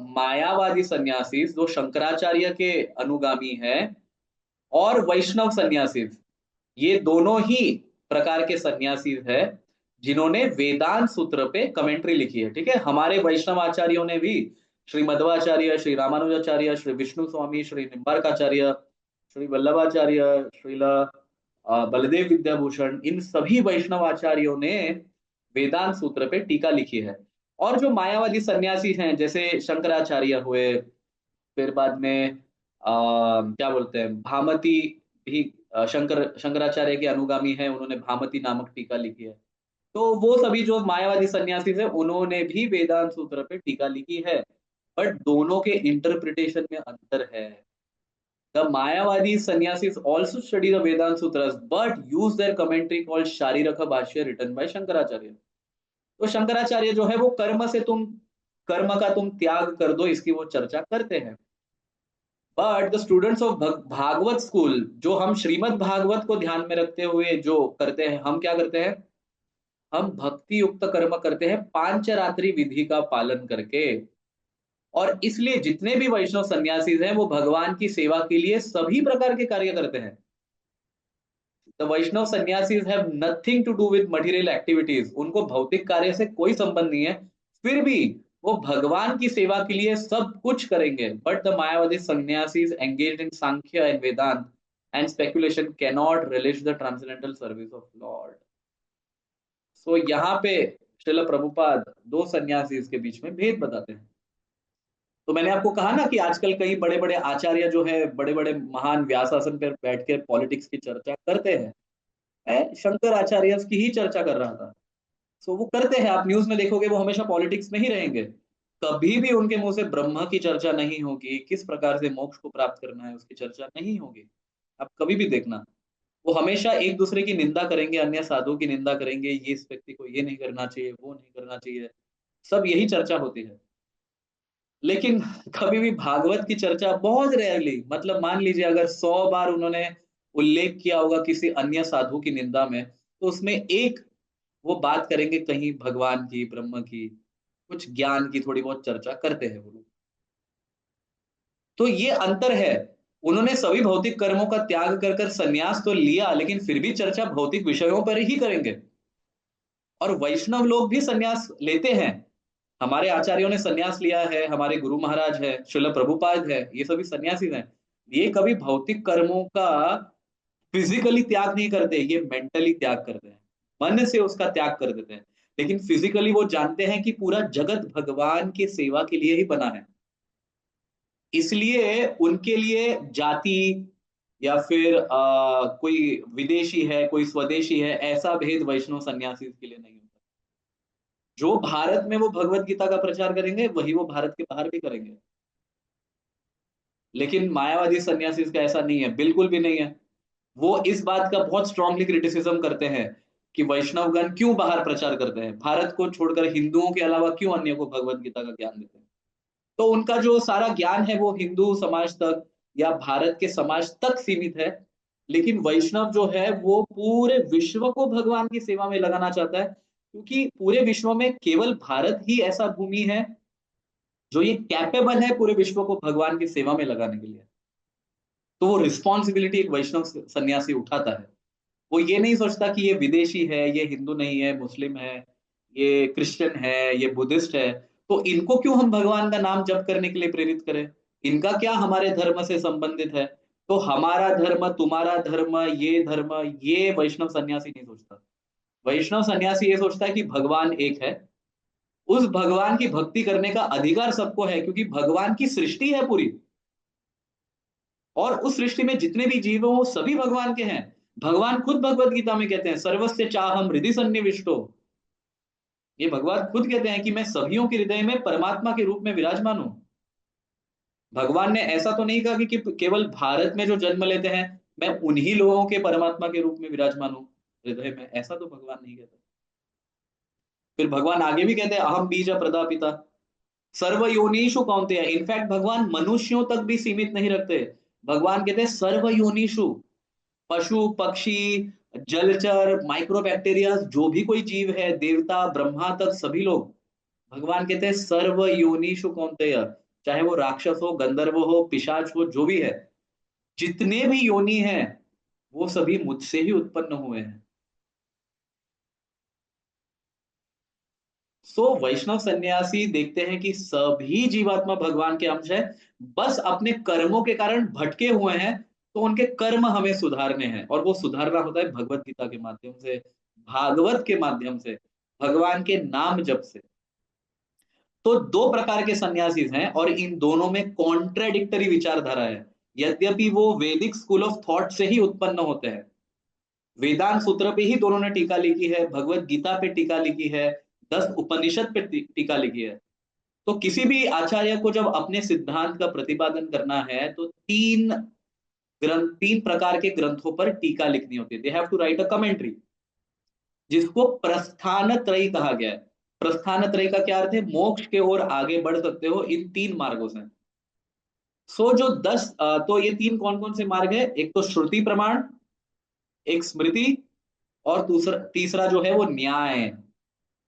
Mayavadi sannyasi जो शंकराचार्य के अनुगामी है, और वैष्णव सन्यासी, ये दोनों ही प्रकार के सन्यासी है जिन्होंने वेदांत सूत्र पे कमेंट्री लिखी है। ठीक है, हमारे वैष्णव आचार्यों ने भी, श्री मध्वाचार्य, श्री रामानुजाचार्य, श्री विष्णु स्वामी, श्री निम्बार्काचार्य, श्री वल्लभाचार्य, श्रीला बलदेव विद्याभूषण, इन सभी वैष्णव आचार्यों ने वेदांत सूत्र पे टीका लिखी है। और जो मायावादी सन्यासी हैं जैसे शंकराचार्य हुए, फिर बाद में क्या बोलते हैं, भामती भी, शंकराचार्य के अनुगामी है, उन्होंने भामती नामक टीका लिखी है। तो वो सभी जो मायावादी सन्यासी है उन्होंने भी वेदांत सूत्र पे टीका लिखी है। बट दोनों के इंटरप्रिटेशन में अंतर है। The Mayavadi sannyasis also study the Vedanta Sutras but use their commentary called Shariraka Bhashya written by Shankaracharya. तो शंकराचार्य जो है वो कर्म से तुम, कर्म का तुम त्याग कर दो, इसकी वो चर्चा करते हैं। But the students of Bhagwat school, जो हम श्रीमद् भागवत को ध्यान में रखते हुए जो करते हैं, हम क्या करते हैं, हम भक्ति युक्त कर्म करते हैं पांचरात्रि विधि का पालन करके। और इसलिए जितने भी वैष्णव सन्यासी हैं वो भगवान की सेवा के लिए सभी प्रकार के कार्य करते हैं। The Vaishnav sanyasis have nothing to do with material activities, उनको भौतिक कार्य से कोई संबंध नहीं है, फिर भी वो भगवान की सेवा के लिए सब कुछ करेंगे। But the Mayavadi sannyasis engaged in Sankhya and Vedanta and speculation cannot release the transcendental service of lord. So यहाँ पे श्रील प्रभुपाद दो सन्यासीज के बीच में भेद बताते हैं। तो मैंने आपको कहा ना कि आजकल कई बड़े बड़े आचार्य जो है बड़े बड़े महान व्यासासन पर बैठ के पॉलिटिक्स की चर्चा करते हैं। मैं शंकर आचार्य की ही चर्चा कर रहा था। सो वो करते हैं, आप न्यूज में देखोगे वो हमेशा पॉलिटिक्स में ही रहेंगे। कभी भी उनके मुंह से ब्रह्म की चर्चा नहीं होगी, किस प्रकार से मोक्ष को प्राप्त करना है उसकी चर्चा नहीं होगी। आप कभी भी देखना, वो हमेशा एक दूसरे की निंदा करेंगे, अन्य साधु की निंदा करेंगे, ये इस व्यक्ति को ये नहीं करना चाहिए, वो नहीं करना चाहिए, सब यही चर्चा होती है। लेकिन कभी भी भागवत की चर्चा बहुत रेयरली, मतलब मान लीजिए अगर 100 बार उन्होंने उल्लेख किया होगा किसी अन्य साधु की निंदा में, तो उसमें एक वो बात करेंगे कहीं भगवान की, ब्रह्म की, कुछ ज्ञान की थोड़ी बहुत चर्चा करते हैं वो लोग। तो ये अंतर है। उन्होंने सभी भौतिक कर्मों का त्याग कर कर संन्यास तो लिया, लेकिन फिर भी चर्चा भौतिक विषयों पर ही करेंगे। और वैष्णव लोग भी संन्यास लेते हैं। हमारे आचार्यों ने संन्यास लिया है, हमारे गुरु महाराज है, श्रील प्रभुपाद है, ये सभी सन्यासी हैं। ये कभी भौतिक कर्मों का फिजिकली त्याग नहीं करते, ये मेंटली त्याग करते हैं, मन से उसका त्याग कर देते हैं। लेकिन फिजिकली वो जानते हैं कि पूरा जगत भगवान की सेवा के लिए ही बना है। इसलिए उनके लिए जाति या फिर कोई विदेशी है, कोई स्वदेशी है, ऐसा भेद वैष्णव सन्यासी के लिए नहीं होता। जो भारत में वो भगवत गीता का प्रचार करेंगे वही वो भारत के बाहर भी करेंगे। लेकिन मायावादी सन्यासी का ऐसा नहीं है, बिल्कुल भी नहीं है। वो इस बात का बहुत स्ट्रांगली क्रिटिसिज्म करते हैं कि वैष्णवगण क्यों बाहर प्रचार करते हैं, भारत को छोड़कर हिंदुओं के अलावा क्यों अन्य को भगवत गीता का ज्ञान देते हैं। तो उनका जो सारा ज्ञान है वो हिंदू समाज तक या भारत के समाज तक सीमित है। लेकिन वैष्णव जो है वो पूरे विश्व को भगवान की सेवा में लगाना चाहता है, क्योंकि पूरे विश्व में केवल भारत ही ऐसा भूमि है जो ये कैपेबल है पूरे विश्व को भगवान की सेवा में लगाने के लिए। तो वो रिस्पॉन्सिबिलिटी एक वैष्णव सन्यासी उठाता है। वो ये नहीं सोचता कि ये विदेशी है, ये हिंदू नहीं है, मुस्लिम है, ये क्रिश्चियन है, ये बुद्धिस्ट है, तो इनको क्यों हम भगवान का नाम जप करने के लिए प्रेरित करें? इनका क्या हमारे धर्म से संबंधित है? तो हमारा धर्म, तुम्हारा धर्म, ये वैष्णव सन्यासी नहीं सोचता। वैष्णव सन्यासी ये सोचता है कि भगवान एक है, उस भगवान की भक्ति करने का अधिकार सबको है, क्योंकि भगवान की सृष्टि है पूरी। और उस सृष्टि में जितने भी जीव हैं वो सभी भगवान के हैं। भगवान खुद भगवत गीता में कहते हैं, सर्वस्य चाहम हृदि सन्निविष्टो। ये भगवान खुद कहते हैं कि मैं सभियों के हृदय में परमात्मा के रूप में विराजमान हूं। भगवान ने ऐसा तो नहीं कहा कि केवल भारत में जो जन्म लेते हैं मैं उन्हीं लोगों के परमात्मा के रूप में विराजमान हूं हृदय में, ऐसा तो भगवान नहीं कहता। फिर भगवान आगे भी कहते हैं अहम बीज प्रदापिता सर्व योनिषु कौन्तेय। इनफैक्ट भगवान मनुष्यों तक भी सीमित नहीं रखते। भगवान कहते हैं सर्व योनिषु, पशु पक्षी, जलचर, माइक्रोबैक्टीरिया, जो भी कोई जीव है, देवता ब्रह्मा तक सभी लोग, भगवान कहते हैं सर्व योनिषु कौन्तेय। चाहे वो राक्षस हो, गंधर्व हो, पिशाच हो, जो भी है, जितने भी योनि हैं वो सभी मुझसे ही उत्पन्न हुए हैं। सो वैष्णव सन्यासी देखते हैं कि सभी जीवात्मा भगवान के अंश है, बस अपने कर्मों के कारण भटके हुए हैं। तो उनके कर्म हमें सुधारने हैं, और वो सुधारना होता है भगवत गीता के माध्यम से, भागवत के माध्यम से, भगवान के नाम जप से। तो दो प्रकार के सन्यासी हैं और इन दोनों में कॉन्ट्रेडिक्टरी विचारधारा है। यद्यपि वो वैदिक स्कूल ऑफ थॉट से ही उत्पन्न होते हैं, वेदांत सूत्र पे ही दोनों ने टीका लिखी है, भगवत गीता पे टीका लिखी है, 10 उपनिषद पे टीका लिखी है। तो किसी भी आचार्य को जब अपने सिद्धांत का प्रतिपादन करना है तो तीन प्रकार के ग्रंथों पर टीका लिखनी होती है। They have to write a commentary, जिसको प्रस्थान त्रयी कहा गया है। प्रस्थान त्रयी का क्या अर्थ है? मोक्ष के ओर आगे बढ़ सकते हो इन 3 मार्गों से। सो जो 10, तो ये 3 कौन कौन से मार्ग है? एक तो श्रुति प्रमाण, एक स्मृति, और दूसरा तीसरा जो है वो न्याय।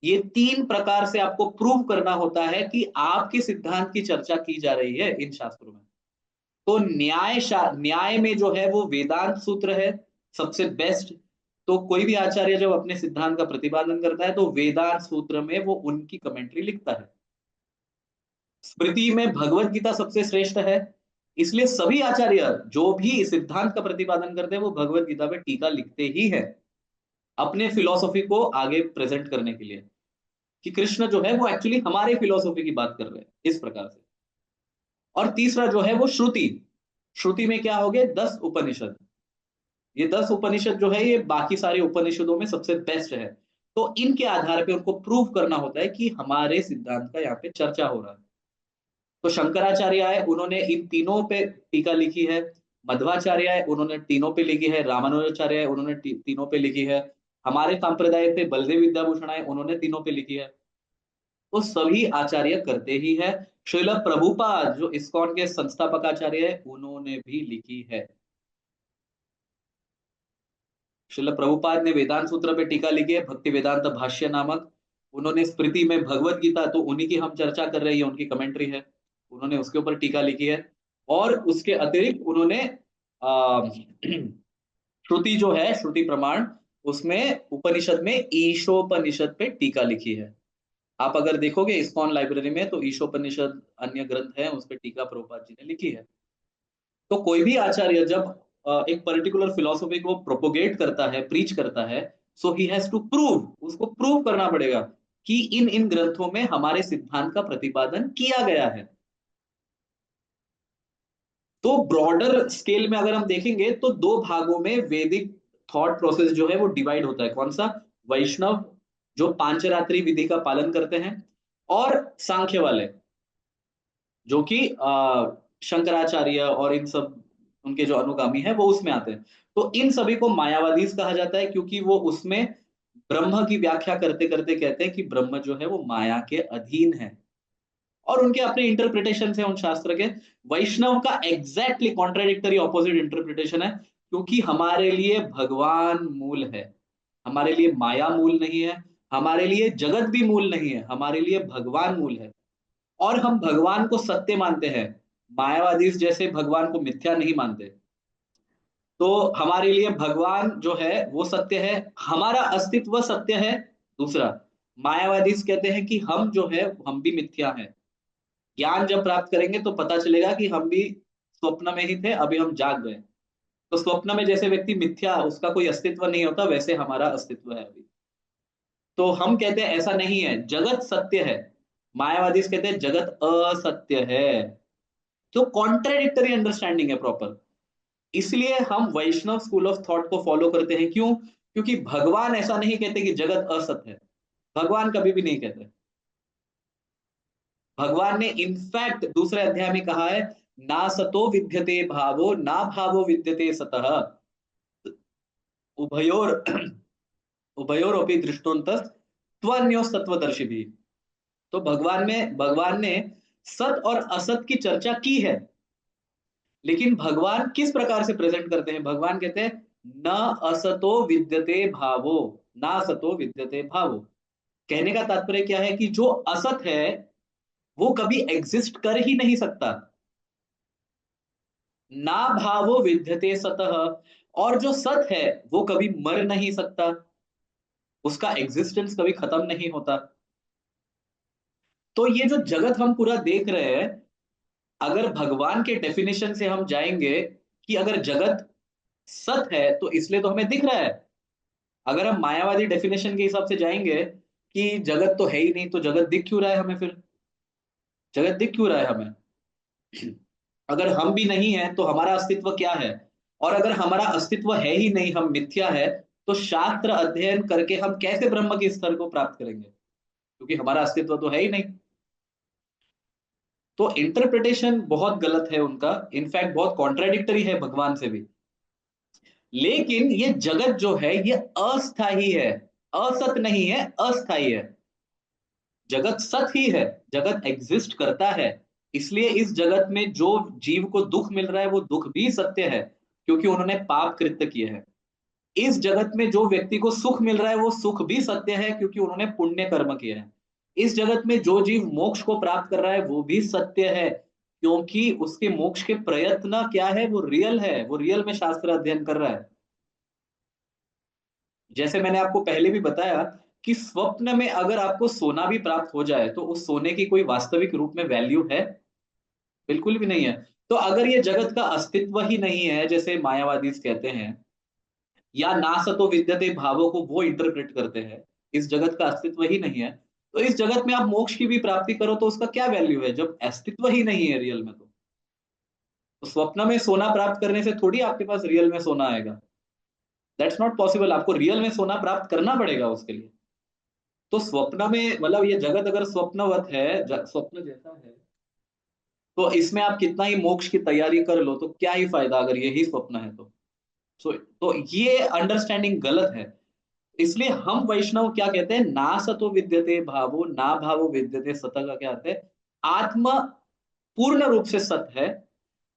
ये 3 प्रकार से आपको प्रूव करना होता है कि आपके सिद्धांत की चर्चा की जा रही है इन शास्त्रों में। तो न्याय में जो है वो वेदांत सूत्र है सबसे बेस्ट। तो कोई भी आचार्य जब अपने सिद्धांत का प्रतिपादन करता है तो वेदांत सूत्र में वो उनकी कमेंट्री लिखता है। स्मृति में भगवत गीता सबसे श्रेष्ठ है। इसलिए सभी आचार्य जो भी सिद्धांत का प्रतिपादन करते हैं वो भगवत गीता पे टीका लिखते ही है, अपने फिलॉसफी को आगे प्रेजेंट करने के लिए, कि कृष्ण जो है वो एक्चुअली हमारे फिलॉसफी की बात कर रहे हैं इस प्रकार से। और तीसरा जो है वो श्रुति। श्रुति में क्या हो गए 10 उपनिषद। ये 10 उपनिषद जो है ये बाकी सारे उपनिषदों में सबसे बेस्ट है। तो इनके आधार पे उनको प्रूव करना होता है कि हमारे सिद्धांत का यहाँ पे चर्चा हो रहा है। तो शंकराचार्य आए, उन्होंने इन तीनों पे टीका लिखी है। मध्वाचार्य आए, उन्होंने तीनों पे लिखी है। रामानुजाचार्य आए, उन्होंने तीनों पे लिखी है। हमारे संप्रदाय से बलदेव विद्याभूषण आए, उन्होंने तीनों पे लिखी है। तो सभी आचार्य करते ही है। श्रील प्रभुपाद जो इस्कॉन के संस्थापक आचार्य है उन्होंने भी लिखी है। श्रील प्रभुपाद ने वेदांत सूत्र पे टीका लिखी है, भक्ति वेदांत भाष्य नामक। उन्होंने स्मृति में भगवत गीता, तो उन्हीं की हम चर्चा कर रहे हैं, उनकी कमेंट्री है, उन्होंने उसके ऊपर टीका लिखी है। और उसके अतिरिक्त उन्होंने श्रुति जो है श्रुति प्रमाण, उसमें उपनिषद में ईशोपनिषद पे टीका लिखी है। आप अगर देखोगे इस्कॉन लाइब्रेरी में तो ईशोपनिषद अन्य ग्रंथ है, उस पर टीका प्रभुपाद जी ने लिखी है। तो कोई भी आचार्य जब एक पर्टिकुलर फिलॉसफी को प्रोपोगेट करता है, प्रीच करता है, सो ही हैज टू प्रूव, उसको प्रूव करना पड़ेगा कि इन इन ग्रंथों में हमारे सिद्धांत का प्रतिपादन किया गया है। तो ब्रॉडर स्केल में अगर हम देखेंगे तो दो भागों में वैदिक थॉट प्रोसेस जो है वो डिवाइड होता है। कौन सा? वैष्णव जो पांचरात्रि विधि का पालन करते हैं, और सांख्य वाले जो कि शंकराचार्य और इन सब उनके जो अनुगामी है वो उसमें आते हैं। तो इन सभी को मायावादी कहा जाता है, क्योंकि वो उसमें ब्रह्म की व्याख्या करते करते कहते हैं कि ब्रह्म जो है वो माया के अधीन है, और उनके अपने इंटरप्रिटेशन है उन शास्त्र के। वैष्णव का एग्जैक्टली कॉन्ट्राडिक्टरी ऑपोजिट इंटरप्रिटेशन है, क्योंकि हमारे लिए भगवान मूल है, हमारे लिए माया मूल नहीं है, हमारे लिए जगत भी मूल नहीं है, हमारे लिए भगवान मूल है। और हम भगवान को सत्य मानते हैं, मायावादी जैसे भगवान को मिथ्या नहीं मानते। तो हमारे लिए भगवान जो है वो सत्य है, हमारा अस्तित्व सत्य है। दूसरा, मायावादी कहते हैं कि हम जो है हम भी मिथ्या हैं। ज्ञान जब प्राप्त करेंगे तो पता चलेगा कि हम भी स्वप्न में ही थे, अभी हम जाग गए। तो स्वप्न में जैसे व्यक्ति मिथ्या, उसका कोई अस्तित्व नहीं होता, वैसे हमारा अस्तित्व है अभी। तो हम कहते हैं ऐसा नहीं है, जगत सत्य है। मायावादी कहते हैं जगत असत्य है। तो कॉन्ट्रेडिक्टरी अंडरस्टैंडिंग है प्रॉपर। इसलिए हम वैष्णव स्कूल ऑफ थॉट को फॉलो करते हैं। क्यों? क्योंकि भगवान ऐसा नहीं कहते कि जगत असत्य है, भगवान कभी भी नहीं कहते। भगवान ने इनफैक्ट दूसरे अध्याय में कहा है, ना सतो विद्यते भावो ना भावो विद्यते सतः, उभयोर उभयोरपि दृष्टोंतस त्वन्यो सत्वदर्शी भी। तो भगवान ने सत और असत की चर्चा की है, लेकिन भगवान किस प्रकार से प्रेजेंट करते हैं? भगवान कहते हैं न असतो विद्यते भावो, ना सतो विद्यते भावो। कहने का तात्पर्य क्या है कि जो असत है वो कभी एग्जिस्ट कर ही नहीं सकता। ना भावो विद्यते सतः, और जो सत है वो कभी मर नहीं सकता, उसका एग्जिस्टेंस कभी खत्म नहीं होता। तो ये जो जगत हम पूरा देख रहे हैं, अगर भगवान के डेफिनेशन से हम जाएंगे कि अगर जगत सत है तो इसलिए तो हमें दिख रहा है। अगर हम मायावादी डेफिनेशन के हिसाब से जाएंगे कि जगत तो है ही नहीं, तो जगत दिख क्यों रहा है हमें फिर? जगत दिख क्यों रहा है हमें? अगर हम भी नहीं है तो हमारा अस्तित्व क्या है? और अगर हमारा अस्तित्व है ही नहीं, हम मिथ्या है, तो शास्त्र अध्ययन करके हम कैसे ब्रह्म के स्तर को प्राप्त करेंगे? क्योंकि हमारा अस्तित्व तो है ही नहीं। तो इंटरप्रिटेशन बहुत गलत है उनका, इनफैक्ट बहुत कॉन्ट्राडिक्टरी है भगवान से भी। लेकिन ये जगत जो है ये अस्थाई है, असत नहीं है, अस्थाई है। जगत सत ही है, जगत एग्जिस्ट करता है। इसलिए इस जगत में जो जीव को दुख मिल रहा है वो दुख भी सत्य है, क्योंकि उन्होंने पाप कृत्य किए हैं। इस जगत में जो व्यक्ति को सुख मिल रहा है वो सुख भी सत्य है, क्योंकि उन्होंने पुण्य कर्म किया है। इस जगत में जो जीव मोक्ष को प्राप्त कर रहा है वो भी सत्य है, क्योंकि उसके मोक्ष के प्रयत्न क्या है, वो रियल है, वो रियल में शास्त्र अध्ययन कर रहा है। जैसे मैंने आपको पहले भी बताया कि स्वप्न में अगर आपको सोना भी प्राप्त हो जाए तो उस सोने की कोई वास्तविक रूप में वैल्यू है? बिल्कुल भी नहीं है। तो अगर ये जगत का अस्तित्व ही नहीं है, जैसे मायावादी कहते हैं, या ना सतो विद्यते भावों को वो इंटरप्रेट करते हैं, इस जगत का अस्तित्व ही नहीं है, तो इस जगत में आप मोक्ष की भी प्राप्ति करो तो उसका क्या वैल्यू है, जब अस्तित्व ही नहीं है रियल में? तो स्वप्न में सोना प्राप्त करने से थोड़ी आपके पास रियल में सोना आएगा। दैट्स नॉट पॉसिबल, आपको रियल में सोना प्राप्त करना पड़ेगा उसके लिए। तो स्वप्न में मतलब ये जगत अगर स्वप्नवत है, स्वप्न जैसा है, तो इसमें आप कितना ही मोक्ष की तैयारी कर लो तो क्या ही फायदा अगर यही स्वप्न है तो। तो ये अंडरस्टैंडिंग गलत है। इसलिए हम वैष्णव क्या कहते हैं, ना सतो विद्यते भावो ना भावो विद्यते सत का क्या अर्थ है? आत्मा पूर्ण रूप से सत्य है,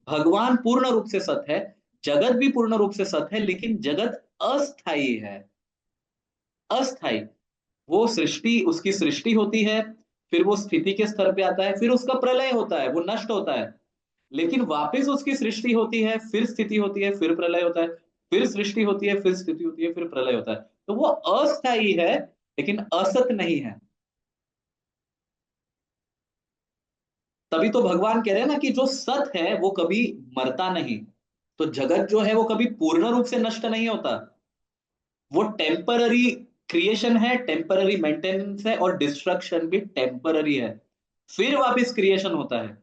भगवान पूर्ण रूप से सत्य है, जगत भी पूर्ण रूप से सत्य है, लेकिन जगत अस्थाई है। अस्थाई, वो सृष्टि, उसकी सृष्टि होती है, फिर वो स्थिति के स्तर पे आता है, फिर उसका प्रलय होता है, वो नष्ट होता है, लेकिन वापस उसकी सृष्टि होती है, फिर स्थिति होती है, फिर प्रलय होता है, फिर सृष्टि होती है, फिर स्थिति होती है, फिर प्रलय होता है। तो वो अस्थाई है, लेकिन असत नहीं है। तभी तो भगवान कह रहे हैं ना कि जो सत है वो कभी मरता नहीं। तो जगत जो है वो कभी पूर्ण रूप से नष्ट नहीं होता, वो टेम्पररी क्रिएशन है, टेम्पररी मेंटेनेंस है, और डिस्ट्रक्शन भी टेम्पररी है, फिर वापस क्रिएशन होता है।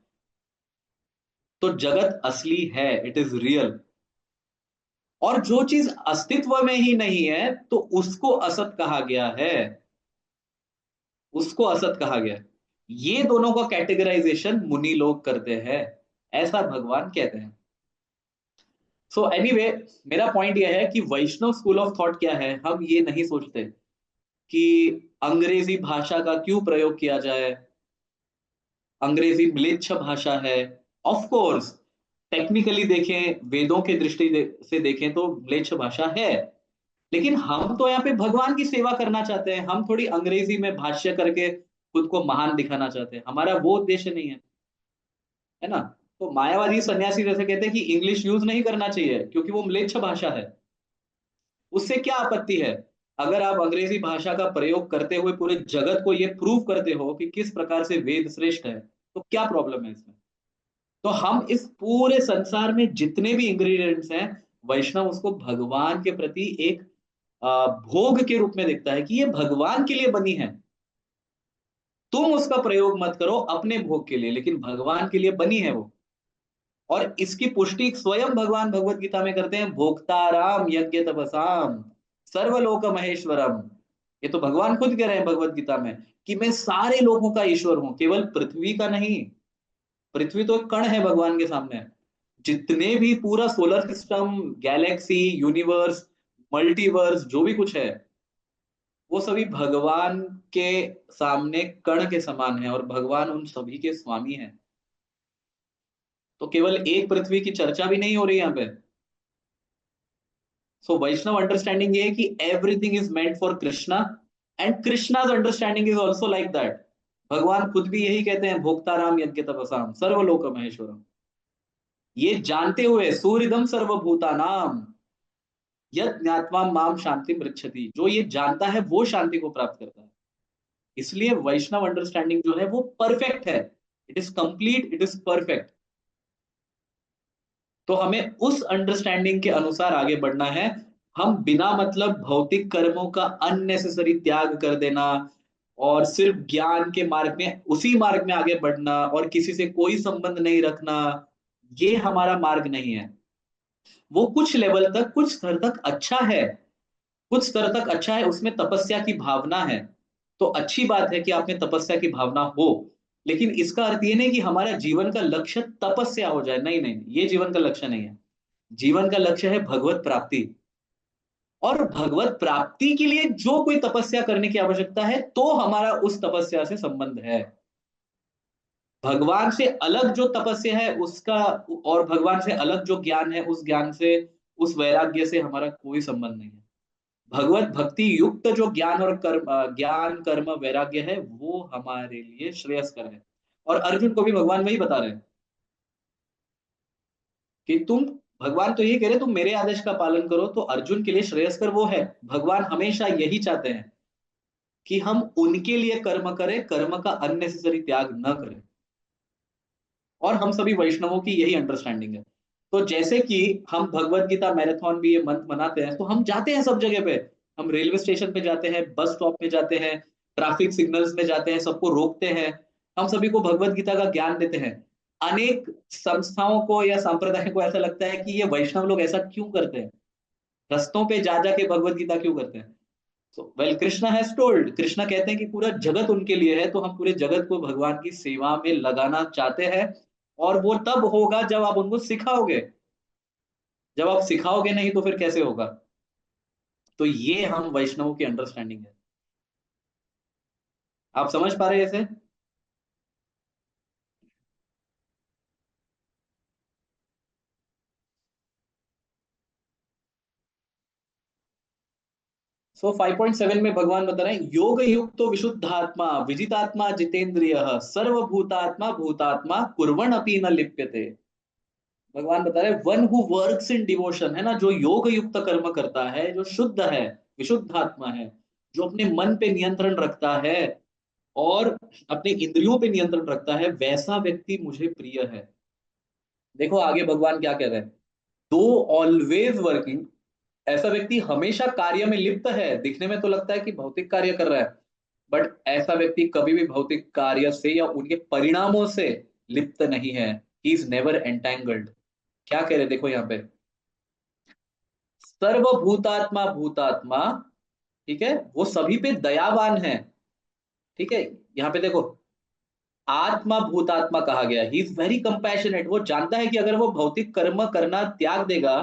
तो जगत असली है, इट इज रियल। और जो चीज अस्तित्व में ही नहीं है तो उसको असत कहा गया है, उसको असत कहा गया है। ये दोनों का कैटेगराइजेशन मुनि लोग करते हैं, ऐसा भगवान कहते हैं। सो एनीवे, मेरा पॉइंट यह है कि वैष्णव स्कूल ऑफ थॉट क्या है, हम ये नहीं सोचते कि अंग्रेजी भाषा का क्यों प्रयोग किया जाए, अंग्रेजी म्लेच्छ भाषा है। ऑफ कोर्स, टेक्निकली देखें, वेदों के से देखें तो म्लेच्छ भाषा है, लेकिन हम तो यहाँ पे भगवान की सेवा करना चाहते हैं, हम थोड़ी अंग्रेजी में भाष्य करके खुद को महान दिखाना चाहते हैं, हमारा वो उद्देश्य नहीं है, है ना? तो मायावादी सन्यासी जैसे कहते हैं कि इंग्लिश यूज नहीं करना चाहिए क्योंकि वो म्लेच्छ भाषा है। उससे क्या आपत्ति है? अगर आप अंग्रेजी भाषा का प्रयोग करते हुए पूरे जगत को ये प्रूव करते हो कि किस प्रकार से वेद श्रेष्ठ है, तो क्या प्रॉब्लम है इसमें? तो हम इस पूरे संसार में जितने भी इंग्रेडिएंट्स हैं, वैष्णव उसको भगवान के प्रति एक भोग के रूप में देखता है कि ये भगवान के लिए बनी है। तुम उसका प्रयोग मत करो अपने भोग के लिए, लेकिन भगवान के लिए बनी है वो। और इसकी पुष्टि स्वयं भगवान भगवत गीता में करते हैं, भोक्ताराम यज्ञ तपसाम सर्वलोक महेश्वरम। ये तो भगवान खुद कह रहे हैं भगवत गीता में कि मैं सारे लोगों का ईश्वर हूं, केवल पृथ्वी का नहीं। पृथ्वी तो एक कण है भगवान के सामने। जितने भी पूरा solar system, Galaxy, universe, multiverse, जो भी कुछ है, वो सभी भगवान के सामने कण के समान है, और भगवान उन सभी के स्वामी हैं। तो केवल एक पृथ्वी की चर्चा भी नहीं हो रही यहाँ पे। सो वैष्णव अंडरस्टैंडिंग ये है कि everything is meant for Krishna, and Krishna's understanding is also like that. भगवान खुद भी यही कहते हैं, भोक्ताराम यज्ञ तपसाम सर्वलोक महेश्वरम। ये जानते हुए सूर्यदम सर्वभूतानाम यद ज्ञात्वा माम शांति पृच्छति, जो ये जानता है वो शांति को प्राप्त करता है। इसलिए वैष्णव अंडरस्टैंडिंग जो है वो परफेक्ट है, it is complete, it is perfect. तो हमें उस अंडरस्टैंडिंग के अनुसार आगे बढ़ना है। हम बिना मतलब भौतिक कर्मों का अननेसेसरी त्याग कर देना, और सिर्फ ज्ञान के मार्ग में, उसी मार्ग में आगे बढ़ना, और किसी से कोई संबंध नहीं रखना, ये हमारा मार्ग नहीं है। वो कुछ लेवल तक, कुछ स्तर तक अच्छा है, कुछ स्तर तक अच्छा है, उसमें तपस्या की भावना है। तो अच्छी बात है कि आप में तपस्या की भावना हो, लेकिन इसका अर्थ ये नहीं कि हमारा जीवन का लक्ष्य तपस्या हो जाए। नहीं नहीं, ये जीवन का लक्ष्य नहीं है। जीवन का लक्ष्य है भगवत प्राप्ति, और भगवत प्राप्ति के लिए जो कोई तपस्या करने की आवश्यकता है तो हमारा उस तपस्या से संबंध है। भगवान से अलग जो तपस्या है उसका, और भगवान से अलग जो ज्ञान है, उस ज्ञान से, उस वैराग्य से हमारा कोई संबंध नहीं है। भगवत भक्ति युक्त जो ज्ञान और कर्म, ज्ञान कर्म वैराग्य है, वो हमारे लिए श्रेयस्कर है। और अर्जुन को भी भगवान वही बता रहे हैं कि तुम, भगवान तो यही कह रहे तुम मेरे आदेश का पालन करो। तो अर्जुन के लिए श्रेयस्कर वो है, भगवान हमेशा यही चाहते हैं कि हम उनके लिए कर्म करें, कर्म का अननेसेसरी त्याग न करें। और हम सभी वैष्णवों की यही अंडरस्टैंडिंग है। तो जैसे कि हम भगवत गीता मैराथन भी ये मंथ मनाते हैं, तो हम जाते हैं सब जगह पे। हम रेलवे स्टेशन पे जाते हैं, बस स्टॉप पे जाते हैं, ट्रैफिक सिग्नल्स में जाते हैं, सबको रोकते हैं। हम सभी को भगवत गीता का ज्ञान देते हैं। अनेक संस्थाओं को या संप्रदाय को ऐसा लगता है कि ये वैष्णव लोग ऐसा क्यों करते हैं, रस्तों पे जा जाके भगवत गीता क्यों करते हैं। तो well, Krishna has told, Krishna कहते हैं कि पूरा जगत उनके लिए है, तो हम पूरे जगत को भगवान की सेवा में लगाना चाहते हैं। और वो तब होगा जब आप उनको सिखाओगे। जब आप सिखाओगे नहीं तो फिर कैसे होगा। तो ये हम वैष्णवों की अंडरस्टैंडिंग है। आप समझ पा रहे हैं इसे? सो 5.7 में भगवान बता रहे हैं, योग युक्तो विशुद्धात्मा विजितात्मा जितेंद्रिय सर्वभूतात्मा भूतात्मा कुर्वन अपि न लिप्यते। भगवान बता रहे, one who works in devotion, है ना, जो योग युक्त कर्म करता है, जो शुद्ध है, विशुद्ध आत्मा है, जो अपने मन पे नियंत्रण रखता है और अपने इंद्रियों पे नियंत्रण रखता है, वैसा व्यक्ति मुझे प्रिय है। देखो आगे भगवान क्या कह रहे हैं, दो ऑलवेज वर्किंग, ऐसा व्यक्ति हमेशा कार्य में लिप्त है। दिखने में तो लगता है कि भौतिक कार्य कर रहा है, बट ऐसा व्यक्ति कभी भी भौतिक कार्य से या उनके परिणामों से लिप्त नहीं है। He is never entangled. क्या कह रहे, देखो यहाँ पे, सर्वभूतात्मा भूतात्मा, ठीक है, वो सभी पे दयावान है। ठीक है, यहाँ पे देखो, आत्मा भूतात्मा कहा गया, ही इज वेरी कंपैशनेट। वो जानता है कि अगर वो भौतिक कर्म करना त्याग देगा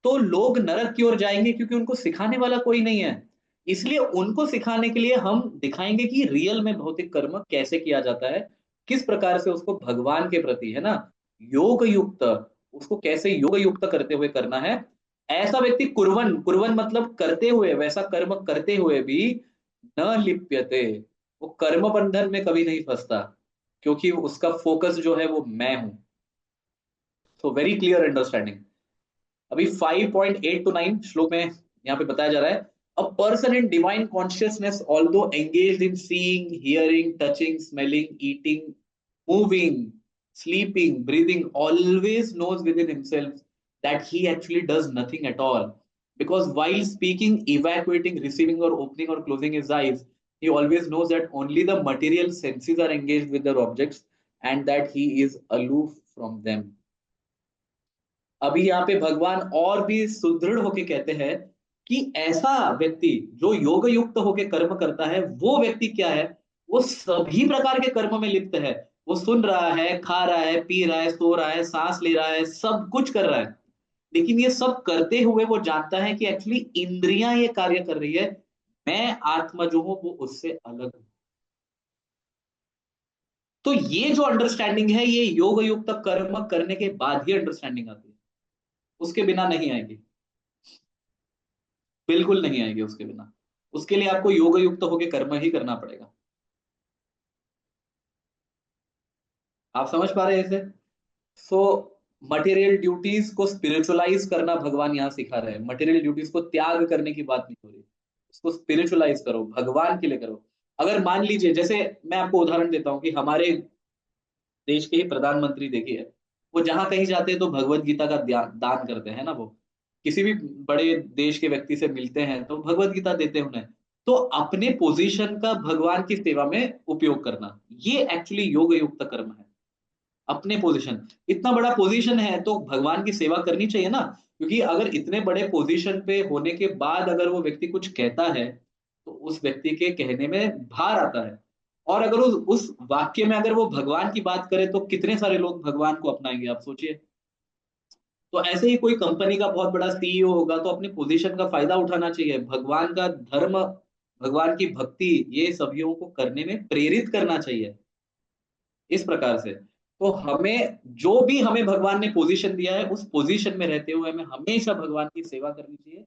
तो लोग नरक की ओर जाएंगे, क्योंकि उनको सिखाने वाला कोई नहीं है। इसलिए उनको सिखाने के लिए हम दिखाएंगे कि रियल में भौतिक कर्म कैसे किया जाता है, किस प्रकार से उसको भगवान के प्रति, है ना, योग युक्त, उसको कैसे योग युक्त करते हुए करना है। ऐसा व्यक्ति कुर्वन, कुर्वन मतलब करते हुए, वैसा कर्म करते हुए भी न लिप्यते, वो कर्म बंधन में कभी नहीं फंसता, क्योंकि उसका फोकस जो है वो मैं हूं। So very clear understanding. अभी 5.8 to 9 श्लोक में यहाँ पे बताया जा रहा है, a person in divine consciousness although engaged in seeing hearing touching smelling eating moving sleeping breathing always knows within himself that he actually does nothing at all, because while speaking, evacuating, receiving or opening or closing his eyes, he always knows that only the material senses are engaged with their objects and that he is aloof from them। अभी यहाँ पे भगवान और भी सुदृढ़ होके कहते हैं कि ऐसा व्यक्ति जो योग युक्त होके कर्म करता है, वो व्यक्ति क्या है, वो सभी प्रकार के कर्म में लिप्त है। वो सुन रहा है, खा रहा है, पी रहा है, सो रहा है, सांस ले रहा है, सब कुछ कर रहा है। लेकिन ये सब करते हुए वो जानता है कि एक्चुअली इंद्रियां ये कार्य कर रही है, मैं आत्मा जो हूं वो उससे अलग हूं। तो ये जो अंडरस्टैंडिंग है, ये योग युक्त कर्म करने के बाद ही अंडरस्टैंडिंग आती है, उसके बिना नहीं आएगी। बिल्कुल नहीं आएगी उसके बिना। उसके लिए आपको योग युक्त होकर कर्म ही करना पड़ेगा। आप समझ पा रहे हैं इसे? सो मटेरियल ड्यूटीज को स्पिरिचुअलाइज करना भगवान यहाँ सिखा रहे हैं। मटेरियल ड्यूटीज को त्याग करने की बात नहीं हो रही, उसको स्पिरिचुअलाइज करो, भगवान के लिए करो। अगर मान लीजिए, जैसे मैं आपको उदाहरण देता हूँ कि हमारे देश के ही प्रधानमंत्री देखिए, वो जहां कहीं जाते हैं तो भगवत गीता का दान करते हैं ना। वो किसी भी बड़े देश के व्यक्ति से मिलते हैं तो भगवत गीता देते हैं उन्हें। तो अपने पोजीशन का भगवान की सेवा में उपयोग करना, ये एक्चुअली योग युक्त कर्म है। अपने पोजीशन, इतना बड़ा पोजीशन है तो भगवान की सेवा करनी चाहिए ना। क्योंकि अगर इतने बड़े पोजीशन पे होने के बाद अगर वो व्यक्ति कुछ कहता है तो उस व्यक्ति के कहने में भार आता है। और अगर उस वाक्य में अगर वो भगवान की बात करे तो कितने सारे लोग भगवान को अपनाएंगे, आप सोचिए। तो ऐसे ही कोई कंपनी का बहुत बड़ा सीईओ होगा तो अपनी पोजीशन का फायदा उठाना चाहिए, भगवान का धर्म, भगवान की भक्ति, ये सभी को करने में प्रेरित करना चाहिए। इस प्रकार से तो हमें, जो भी हमें भगवान ने पोजीशन दिया है, उस पोजीशन में रहते हुए हमें हमेशा भगवान की सेवा करनी चाहिए।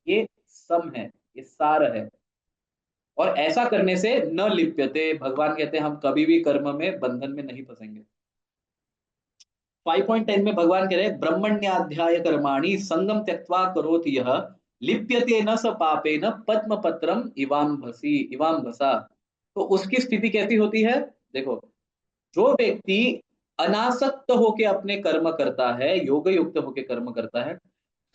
ये सम है, ये सार है। और ऐसा करने से न लिप्यते, भगवान कहते हैं हम कभी भी कर्म में बंधन में नहीं फंसेंगे। 5.10 में भगवान कह रहे हैं ब्रह्मण्याध्याय कर्माणि संगम त्यक्त्वा करोति यह लिप्यते न स पापे न पद्म पत्रम इवाम भसा। तो उसकी स्थिति कैसी होती है? देखो, जो व्यक्ति अनासक्त होके अपने कर्म करता है, योग युक्त होके कर्म करता है,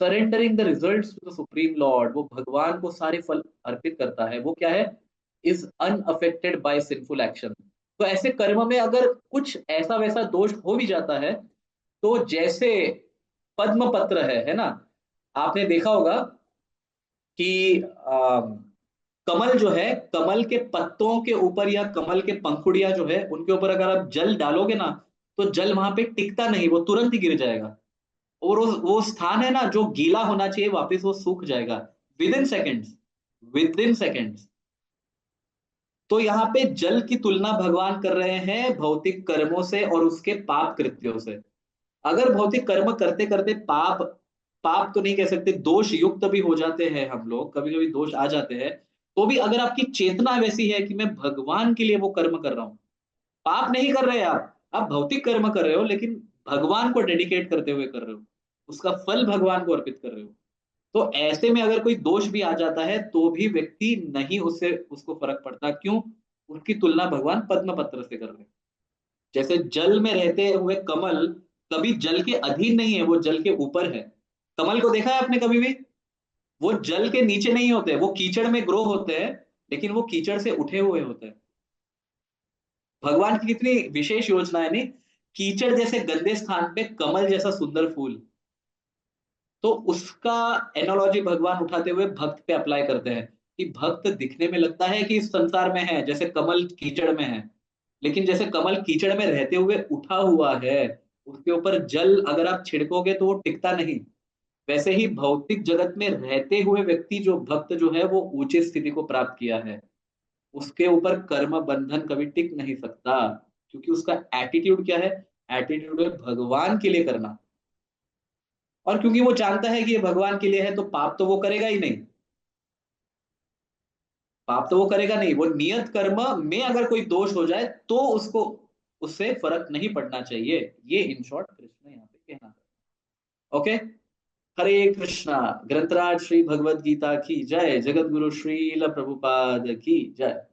surrendering the results to the supreme lord, वो भगवान को सारे फल अर्पित करता है, वो क्या है? Is unaffected bye sinful action. तो ऐसे कर्म में अगर कुछ ऐसा वैसा दोष हो भी जाता है, तो जैसे पद्म पत्र है ना, आपने देखा होगा कि कमल जो है, कमल के पत्तों के ऊपर या कमल के पंखुड़ियां जो है उनके ऊपर अगर आप जल डालोगे ना, तो जल वहां पे टिकता नहीं, वो तुरंत ही गिर जाएगा। और वो स्थान है ना जो गीला होना चाहिए, वापस वो सूख जाएगा with in seconds, with in seconds. तो यहाँ पे जल की तुलना भगवान कर रहे हैं भौतिक कर्मों से और उसके पाप कृत्यों से। अगर भौतिक कर्म करते करते पाप, पाप तो नहीं कह सकते, दोष युक्त भी हो जाते हैं हम लोग, कभी कभी दोष आ जाते हैं, तो भी अगर आपकी चेतना वैसी है कि मैं भगवान के लिए वो कर्म कर रहा हूं, पाप नहीं कर रहे आप भौतिक कर्म कर रहे हो लेकिन भगवान को डेडिकेट करते हुए कर रहे हो, उसका फल भगवान को अर्पित कर रहे हो। तो ऐसे में अगर कोई दोष भी आ जाता है तो भी व्यक्ति नहीं, उससे उसको फर्क पड़ता। क्यों? उसकी तुलना भगवान पद्म पत्र से कर रहे हैं। जैसे जल में रहते हुए कमल कभी जल के अधीन नहीं है, वो जल के ऊपर है। कमल को देखा है आपने कभी भी? वो जल के नीचे नहीं होते, वो कीचड़ में ग्रो होते हैं, लेकिन वो कीचड़ से उठे हुए होते हैं। भगवान की कितनी विशेष योजना है नहीं, कीचड़ जैसे गंदे स्थान पे कमल जैसा सुंदर फूल। तो उसका एनालॉजी भगवान उठाते हुए भक्त पे अप्लाई करते हैं कि भक्त दिखने में लगता है कि इस संसार में है, जैसे कमल कीचड़ में है, लेकिन जैसे कमल कीचड़ में रहते हुए उठा हुआ है, उसके ऊपर जल अगर आप छिड़कोगे तो वो टिकता नहीं। वैसे ही भौतिक जगत में रहते हुए व्यक्ति, जो भक्त जो है, वो ऊंची स्थिति को प्राप्त किया है, उसके ऊपर कर्म बंधन कभी टिक नहीं सकता, क्योंकि उसका एटीट्यूड क्या है? एटीट्यूड है भगवान के लिए करना। और क्योंकि वो जानता है कि ये भगवान के लिए है, तो पाप तो वो करेगा ही नहीं, पाप तो वो करेगा नहीं। वो नियत कर्म में अगर कोई दोष हो जाए तो उसको, उससे फर्क नहीं पड़ना चाहिए। ये इन शॉर्ट कृष्ण यहाँ पे कहना है। ओके। हरे कृष्णा। ग्रंथराज श्री भगवद गीता की जय। जगत गुरु श्रील प्रभुपाद की जय।